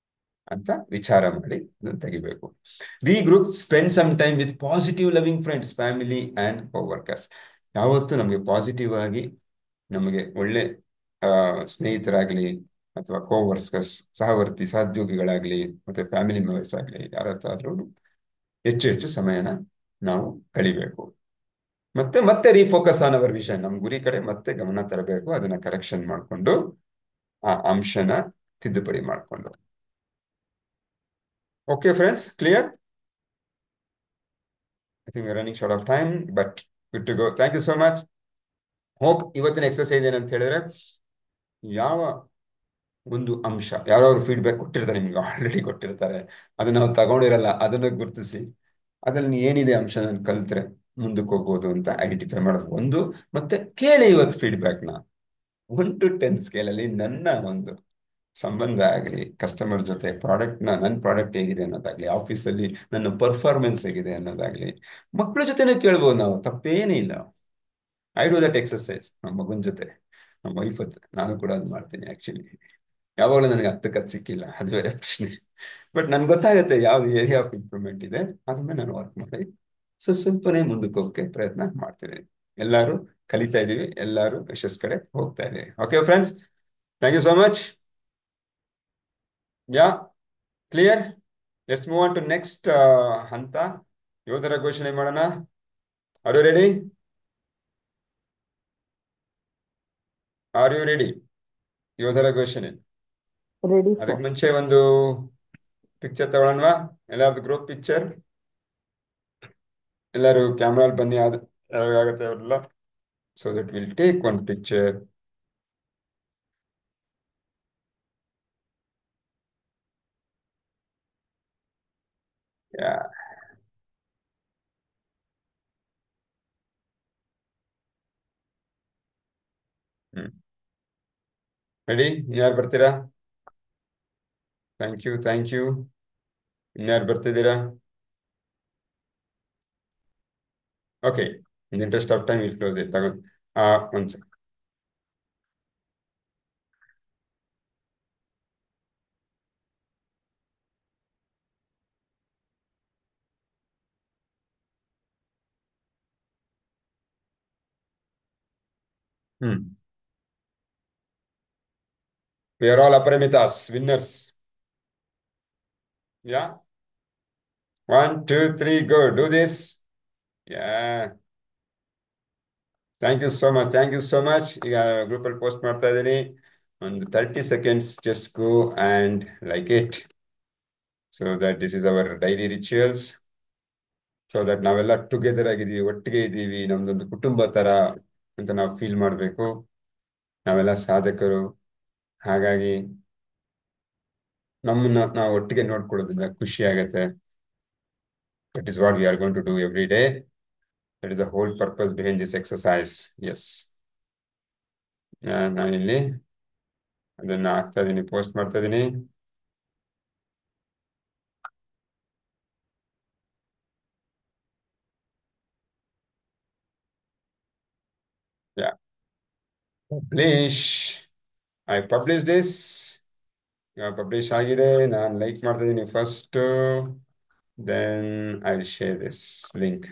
ಅಂತ ವಿಚಾರ ಮಾಡಿ ಅದನ್ನ ತೆಗಿಬೇಕು. Regroup, spend some time with positive loving friends, family and coworkers. ಯಾವತ್ತು ನಮಗೆ ಪಾಸಿಟಿವ್ ಆಗಿ, ನಮಗೆ ಒಳ್ಳೆ ಸ್ನೇಹಿತರಾಗ್ಲಿ, ಅಥವಾ ಕೋವರ್ಕರ್ಸ್, ಸಹವರ್ತಿ ಸಹೋದ್ಯೋಗಿಗಳಾಗ್ಲಿ, ಮತ್ತೆ ಫ್ಯಾಮಿಲಿ ಮೆಂಬರ್ಸ್ ಆಗ್ಲಿ, ಯಾರ ಹತ್ರ ಆದ್ರೂ ಹೆಚ್ಚು ಹೆಚ್ಚು ಸಮಯನ ನಾವು ಕಳಿಬೇಕು. ಮತ್ತೆ ಮತ್ತೆ ರೀಫೋಕಸ್ ಆನ್ ಅವರ್ ವಿಷನ್, ನಮ್ಮ ಗುರಿ ಕಡೆ ಮತ್ತೆ ಗಮನ ತರಬೇಕು. ಅದನ್ನ ಕರೆಕ್ಷನ್ ಮಾಡಿಕೊಂಡು, ಆ ಅಂಶನ ತಿದ್ದುಪಡಿ ಮಾಡಿಕೊಂಡು. Okay friends, clear? I think running short of time, but good to go. Thank you so much. Hope ಇವತ್ತಿನ ಎಕ್ಸರ್ಸೈಸ್ ಏನಂತ ಹೇಳಿದ್ರೆ, ಯಾವ ಒಂದು ಅಂಶ, ಯಾರಾದ್ರು ಫೀಡ್ಬ್ಯಾಕ್ ಕೊಟ್ಟಿರ್ತಾರೆ, ನಿಮ್ಗೆ ಆಲ್ರೆಡಿ ಕೊಟ್ಟಿರ್ತಾರೆ, ಅದನ್ನ ನಾವು ತಗೊಂಡಿರಲ್ಲ, ಅದನ್ನ ಗುರುತಿಸಿ ಅದ್ರಲ್ಲಿ ಏನಿದೆ ಅಂಶ ನಾನು ಕಲ್ತ್ರೆ ಮುಂದಕ್ಕೆ ಹೋಗ್ಬೋದು ಅಂತ ಐಡೆಂಟಿಫೈ ಮಾಡೋದು ಒಂದು. ಮತ್ತೆ ಕೇಳಿ ಇವತ್ತು ಫೀಡ್ಬ್ಯಾಕ್ನ 1 to 10 ಸ್ಕೇಲಲ್ಲಿ ನನ್ನ ಒಂದು ಸಂಬಂಧ ಆಗಲಿ, ಕಸ್ಟಮರ್ ಜೊತೆ ನನ್ನ ಪ್ರಾಡಕ್ಟ್ ಹೇಗಿದೆ ಅನ್ನೋದಾಗ್ಲಿ, ಆಫೀಸಲ್ಲಿ ನನ್ನ ಪರ್ಫಾರ್ಮೆನ್ಸ್ ಹೇಗಿದೆ ಅನ್ನೋದಾಗ್ಲಿ, ಮಕ್ಕಳ ಜೊತೆನೂ ಕೇಳ್ಬೋದು ನಾವು, ತಪ್ಪೇನೇ ಇಲ್ಲ. ಐ ಡೂ ದಟ್ ಎಕ್ಸರ್ಸೈಸ್ ನಮ್ಮ ಮಗನ ಜೊತೆ, ನಮ್ಮ ವೈಫ್ ಹತ್ರ ನಾನು ಕೂಡ ಅದು ಮಾಡ್ತೀನಿ ಆಕ್ಚುಲಿ. ಯಾವಾಗಲೂ ನನಗೆ 10 ಸಿಕ್ಕಿಲ್ಲ, ಅದು ಬೇರೆ ಪ್ರಶ್ನೆ. ಬಟ್ ನನ್ಗೆ ಗೊತ್ತಾಗುತ್ತೆ ಯಾವ್ದು ಏರಿಯಾ ಆಫ್ ಇಂಪ್ರೂವ್ಮೆಂಟ್ ಇದೆ, ಅದನ್ನ ನಾನು ವರ್ಕ್ ಮಾಡಿ ಸ್ವಲ್ಪನೇ ಮುಂದಕ್ಕೆ ಹೋಗಕ್ಕೆ ಪ್ರಯತ್ನ ಮಾಡ್ತೀನಿ. ಎಲ್ಲರೂ ಕಲಿತಾ ಇದೀವಿ, ಎಲ್ಲರೂ ಯಶಸ್ ಕಡೆ ಹೋಗ್ತಾ ಇದೀವಿ. Okay friends, thank you so much. Yeah, clear? Let's move on to next ಹಂತ, ಯೋಧರ ಘೋಷಣೆ ಮಾಡೋಣ. Are you ready? Are you ready? ಯೋಧರ ಘೋಷಣೆ. ರೆಡಿ ಅದಕ್ಕೆ ಸರ್. ಮುಂಚೆ ಒಂದು ಪಿಕ್ಚರ್ ತಗೊಳ್ಳೋಣವಾ? ಎಲ್ಲಾರ್ದು ಗ್ರೂಪ್ ಪಿಕ್ಚರ್. ಎಲ್ಲರೂ ಕ್ಯಾಮ್ರಾ ಬನ್ನಿ, ಯಾರಿಗಾಗತ್ತೆ ಅವರೆಲ್ಲ So that we'll take one picture. Yeah. Hmm. Ready? ಇನ್ಯಾರು ಬರ್ತೀರಾ? Thank you, thank you. ಇನ್ಯಾರು ಬರ್ತಿದ್ದೀರಾ? Okay. In interest of time will close it. ತಗೊಂಡು ಒಂದು second. Hmm. We are all Aparamitas, winners. Yeah. One, two, three, go. Do this. Yeah. Thank you so much, thank you so much. ಈಗ ಗ್ರೂಪಲ್ಲಿ ಪೋಸ್ಟ್ ಮಾಡ್ತಾ ಇದ್ದೀನಿ. ಒಂದು 30 seconds just go and like it. So that this is our daily rituals. So that ನಾವೆಲ್ಲ ಟುಗೆದರ್ ಆಗಿದ್ದೀವಿ, ಒಟ್ಟಿಗೆ ಇದ್ದೀವಿ, ನಮ್ದೊಂದು ಕುಟುಂಬ ಥರ ಅಂತ ನಾವು ಫೀಲ್ ಮಾಡಬೇಕು. ನಾವೆಲ್ಲ ಸಾಧಕರು. ಹಾಗಾಗಿ ನಮ್ಮನ್ನ ನಾವು ಒಟ್ಟಿಗೆ ನೋಡ್ಕೊಳ್ಳೋದ್ರಿಂದ ಖುಷಿ ಆಗತ್ತೆ. That is what we are going to do every day. That is the whole purpose behind this exercise. Yes. ನಾನಿಲ್ಲಿ ಅದನ್ನ ಹಾಕ್ತಾ ಇದ್ದೀನಿ, ಪೋಸ್ಟ್ ಮಾಡ್ತಾ ಇದ್ದೀನಿ. Yeah, publish. I publish this. Publish ಆಗಿದೆ. ನಾನು ಲೈಕ್ ಮಾಡ್ತಾ ಇದ್ದೀನಿ first. Then I will share this link.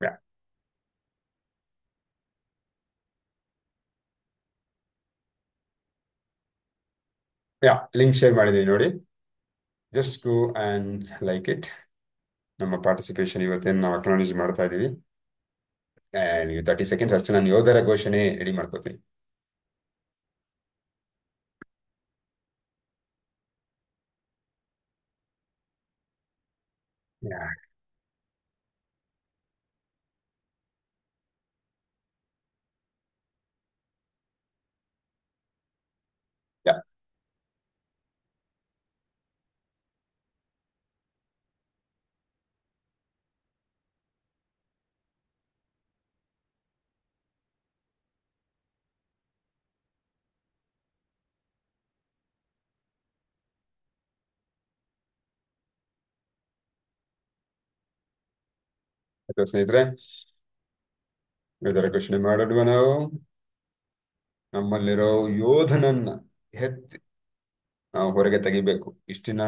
Yeah, yeah, link share ಮಾಡಿದ್ದೀನಿ ನೋಡಿ. Just go and like it. ನಮ್ಮ ಪಾರ್ಟಿಸಿಪೇಷನ್ ಇವತ್ತೇನು ನಾವು ಅಕ್ನಾಲೇಜ್ ಮಾಡ್ತಾ ಇದ್ದೀವಿ. ನೀವು 30 seconds ಅಷ್ಟೇ. ನಾನು ಯೋಧರ ಘೋಷಣೆ ರೆಡಿ ಮಾಡ್ಕೋತೀನಿ. ಯಾ, ಯಾ, ಆಯ್ತಾ ಸ್ನೇಹಿತರೆ? ಯೋಧರ ಘೋಷಣೆ ಮಾಡೋಣ ನಾವು. ನಮ್ಮಲ್ಲಿರೋ ಯೋಧನನ್ನ ಎತ್ತಿ ನಾವು ಹೊರಗೆ ತೆಗಿಬೇಕು. ಇಷ್ಟಿನ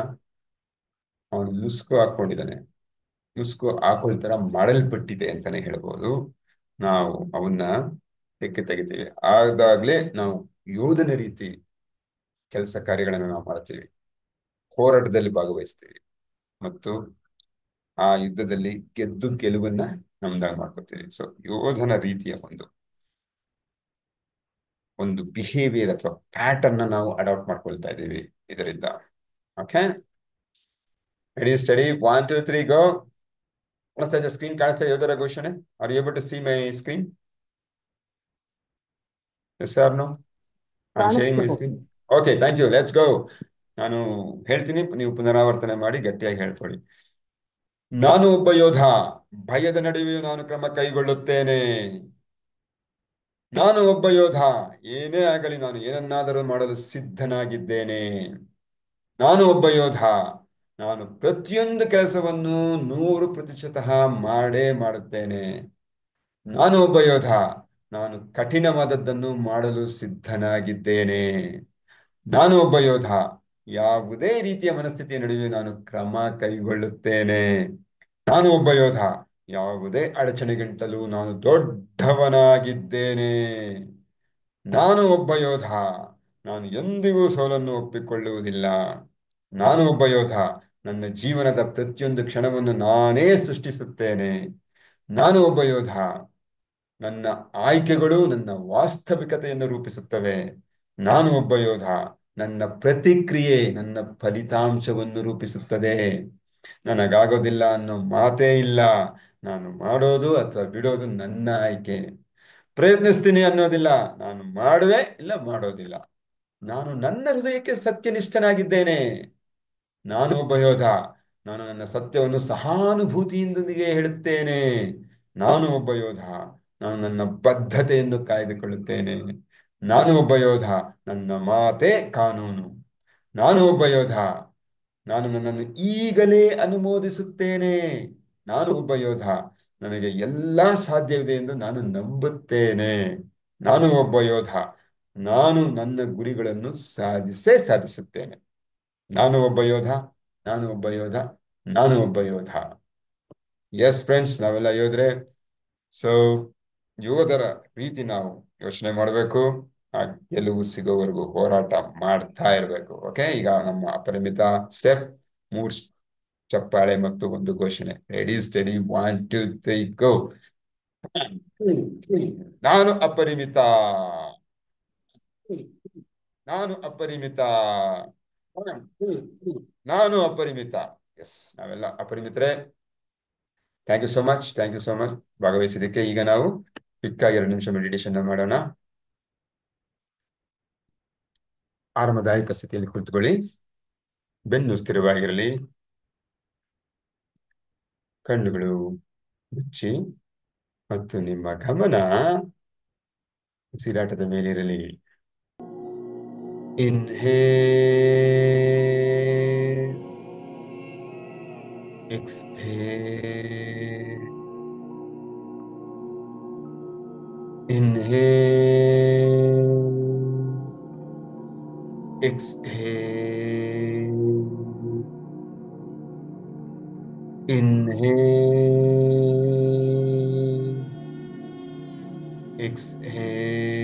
ಅವನು ಮುಸ್ಕು ಹಾಕೊಂಡಿದ್ದಾನೆ, ಮುಸ್ಕು ಹಾಕೊಳ್ತರ ಮಾಡಲ್ಪಟ್ಟಿದೆ ಅಂತಾನೆ ಹೇಳ್ಬೋದು. ನಾವು ಅವನ್ನ ತೆಗಿತೀವಿ. ಆದಾಗ್ಲೇ ನಾವು ಯೋಧನ ರೀತಿ ಕೆಲಸ ಕಾರ್ಯಗಳನ್ನು ನಾವು ಮಾಡ್ತೀವಿ, ಹೋರಾಟದಲ್ಲಿ ಭಾಗವಹಿಸ್ತೀವಿ ಮತ್ತು ಆ ಯುದ್ಧದಲ್ಲಿ ಗೆದ್ದು ಗೆಲುವನ್ನ ನಮ್ದಾಗ ಮಾಡ್ಕೊತೀವಿ. ಸೊ ಯೋಧನ ರೀತಿಯ ಒಂದು ಒಂದು ಬಿಹೇವಿಯರ್ ಅಥವಾ ಪ್ಯಾಟರ್ನ್ ನಾವು ಅಡಾಪ್ಟ್ ಮಾಡ್ಕೊಳ್ತಾ ಇದ್ದೀವಿ ಇದರಿಂದ. Okay, ready, steady, 1 2 3 go. ಕಾಣಿಸ್ತಾ ಇದೆ ಸ್ಕ್ರೀನ್? ಕಾಣಿಸ್ತಾ ಇದೆ ಯೋಧರ ಘೋಷಣೆ? Are you able to see my screen? Yes or no? I am sharing my ಕಾಣಿಸ್ತಿದೆ. Screen. Okay, thank you. Let's go. ನಾನು ಹೇಳ್ತೀನಿ, ನೀವು ಪುನರಾವರ್ತನೆ ಮಾಡಿ ಗಟ್ಟಿಯಾಗಿ ಹೇಳ್ಕೊಳ್ಳಿ. ನಾನು ಒಬ್ಬ ಯೋಧ. ಭಯದ ನಡುವೆಯೂ ನಾನು ಕ್ರಮ ಕೈಗೊಳ್ಳುತ್ತೇನೆ. ನಾನು ಒಬ್ಬ ಯೋಧ. ಏನೇ ಆಗಲಿ ನಾನು ಏನನ್ನಾದರೂ ಮಾಡಲು ಸಿದ್ಧನಾಗಿದ್ದೇನೆ. ನಾನು ಒಬ್ಬ ಯೋಧ. ನಾನು ಪ್ರತಿಯೊಂದು ಕೆಲಸವನ್ನು 100% ಮಾಡೇ ಮಾಡುತ್ತೇನೆ. ನಾನು ಒಬ್ಬ ಯೋಧ. ನಾನು ಕಠಿಣವಾದದ್ದನ್ನು ಮಾಡಲು ಸಿದ್ಧನಾಗಿದ್ದೇನೆ. ನಾನು ಒಬ್ಬ ಯೋಧ. ಯಾವುದೇ ರೀತಿಯ ಮನಸ್ಥಿತಿಯ ನಡುವೆ ನಾನು ಕ್ರಮ ಕೈಗೊಳ್ಳುತ್ತೇನೆ. ನಾನು ಒಬ್ಬ ಯೋಧ. ಯಾವುದೇ ಅಡಚಣೆಗಿಂತಲೂ ನಾನು ದೊಡ್ಡವನಾಗಿದ್ದೇನೆ. ನಾನು ಒಬ್ಬ ಯೋಧ. ನಾನು ಎಂದಿಗೂ ಸೋಲನ್ನು ಒಪ್ಪಿಕೊಳ್ಳುವುದಿಲ್ಲ. ನಾನು ಒಬ್ಬ ಯೋಧ. ನನ್ನ ಜೀವನದ ಪ್ರತಿಯೊಂದು ಕ್ಷಣವನ್ನು ನಾನೇ ಸೃಷ್ಟಿಸುತ್ತೇನೆ. ನಾನು ಒಬ್ಬ ಯೋಧ. ನನ್ನ ಆಯ್ಕೆಗಳು ನನ್ನ ವಾಸ್ತವಿಕತೆಯನ್ನು ರೂಪಿಸುತ್ತವೆ. ನಾನು ಒಬ್ಬ ಯೋಧ. ನನ್ನ ಪ್ರತಿಕ್ರಿಯೆ ನನ್ನ ಫಲಿತಾಂಶವನ್ನು ರೂಪಿಸುತ್ತದೆ. ನನಗಾಗೋದಿಲ್ಲ ಅನ್ನೋ ಮಾತೇ ಇಲ್ಲ. ನಾನು ಮಾಡೋದು ಅಥವಾ ಬಿಡೋದು ನನ್ನ ಆಯ್ಕೆ. ಪ್ರಯತ್ನಿಸ್ತೀನಿ ಅನ್ನೋದಿಲ್ಲ, ನಾನು ಮಾಡುವೆ ಇಲ್ಲ ಮಾಡೋದಿಲ್ಲ. ನಾನು ನನ್ನ ಹೃದಯಕ್ಕೆ ಸತ್ಯನಿಷ್ಠನಾಗಿದ್ದೇನೆ. ನಾನು ಒಬ್ಬ ಯೋಧ. ನಾನು ನನ್ನ ಸತ್ಯವನ್ನು ಸಹಾನುಭೂತಿಯಿಂದೊಂದಿಗೆ ಹೇಳುತ್ತೇನೆ. ನಾನು ಒಬ್ಬ ಯೋಧ. ನಾನು ನನ್ನ ಬದ್ಧತೆಯನ್ನು ಕಾಯ್ದುಕೊಳ್ಳುತ್ತೇನೆ. ನಾನು ಒಬ್ಬ ಯೋಧ. ನನ್ನ ಮಾತೇ ಕಾನೂನು. ನಾನು ಒಬ್ಬ ಯೋಧ. ನಾನು ನನ್ನನ್ನು ಈಗಲೇ ಅನುಮೋದಿಸುತ್ತೇನೆ. ನಾನು ಒಬ್ಬ ಯೋಧ. ನನಗೆ ಎಲ್ಲ ಸಾಧ್ಯವಿದೆ ಎಂದು ನಾನು ನಂಬುತ್ತೇನೆ. ನಾನು ಒಬ್ಬ ಯೋಧ. ನಾನು ನನ್ನ ಗುರಿಗಳನ್ನು ಸಾಧಿಸುತ್ತೇನೆ. ನಾನು ಒಬ್ಬ ಯೋಧ. ನಾನು ಒಬ್ಬ ಯೋಧ. ನಾನು ಒಬ್ಬ ಯೋಧ. ಎಸ್ ಫ್ರೆಂಡ್ಸ್, ನಾವೆಲ್ಲ ಯೋಧರೆ. ಸೊ ಯೋಧರ ರೀತಿ ನಾವು ಯೋಚನೆ ಮಾಡಬೇಕು. ಆ ಗೆಲುವು ಸಿಗೋವರೆಗೂ ಹೋರಾಟ ಮಾಡ್ತಾ ಇರಬೇಕು. ಓಕೆ, ಈಗ ನಮ್ಮ ಅಪರಿಮಿತ ಸ್ಟೆಪ್: 3 ಚಪ್ಪಾಳೆ ಮತ್ತು 1 ಘೋಷಣೆ. Ready, steady, 1 2 3 go. ನಾನು ಅಪರಿಮಿತ. ನಾನು ಅಪರಿಮಿತ. ನಾನು ಅಪರಿಮಿತ. ಎಸ್, ನಾವೆಲ್ಲ ಅಪರಿಮಿತರೇ. Thank you so much, thank you so much ಭಾಗವಹಿಸಿದ್ದಕ್ಕೆ. ಈಗ ನಾವು ಕ್ವಿಕ್ ಆಗಿ 2 ನಿಮಿಷ ಮೆಡಿಟೇಷನ್ ಮಾಡೋಣ. ಆರಾಮದಾಯಕ ಸ್ಥಿತಿಯಲ್ಲಿ ಕುಳಿತುಕೊಳ್ಳಿ. ಬೆನ್ನು ಸ್ಥಿರವಾಗಿರಲಿ. ಕಣ್ಣುಗಳು ಮುಚ್ಚಿ ಮತ್ತು ನಿಮ್ಮ ಗಮನ ಉಸಿರಾಟದ ಮೇಲಿರಲಿ. Inhale, exhale. Inhale, exhale. Inhale, exhale.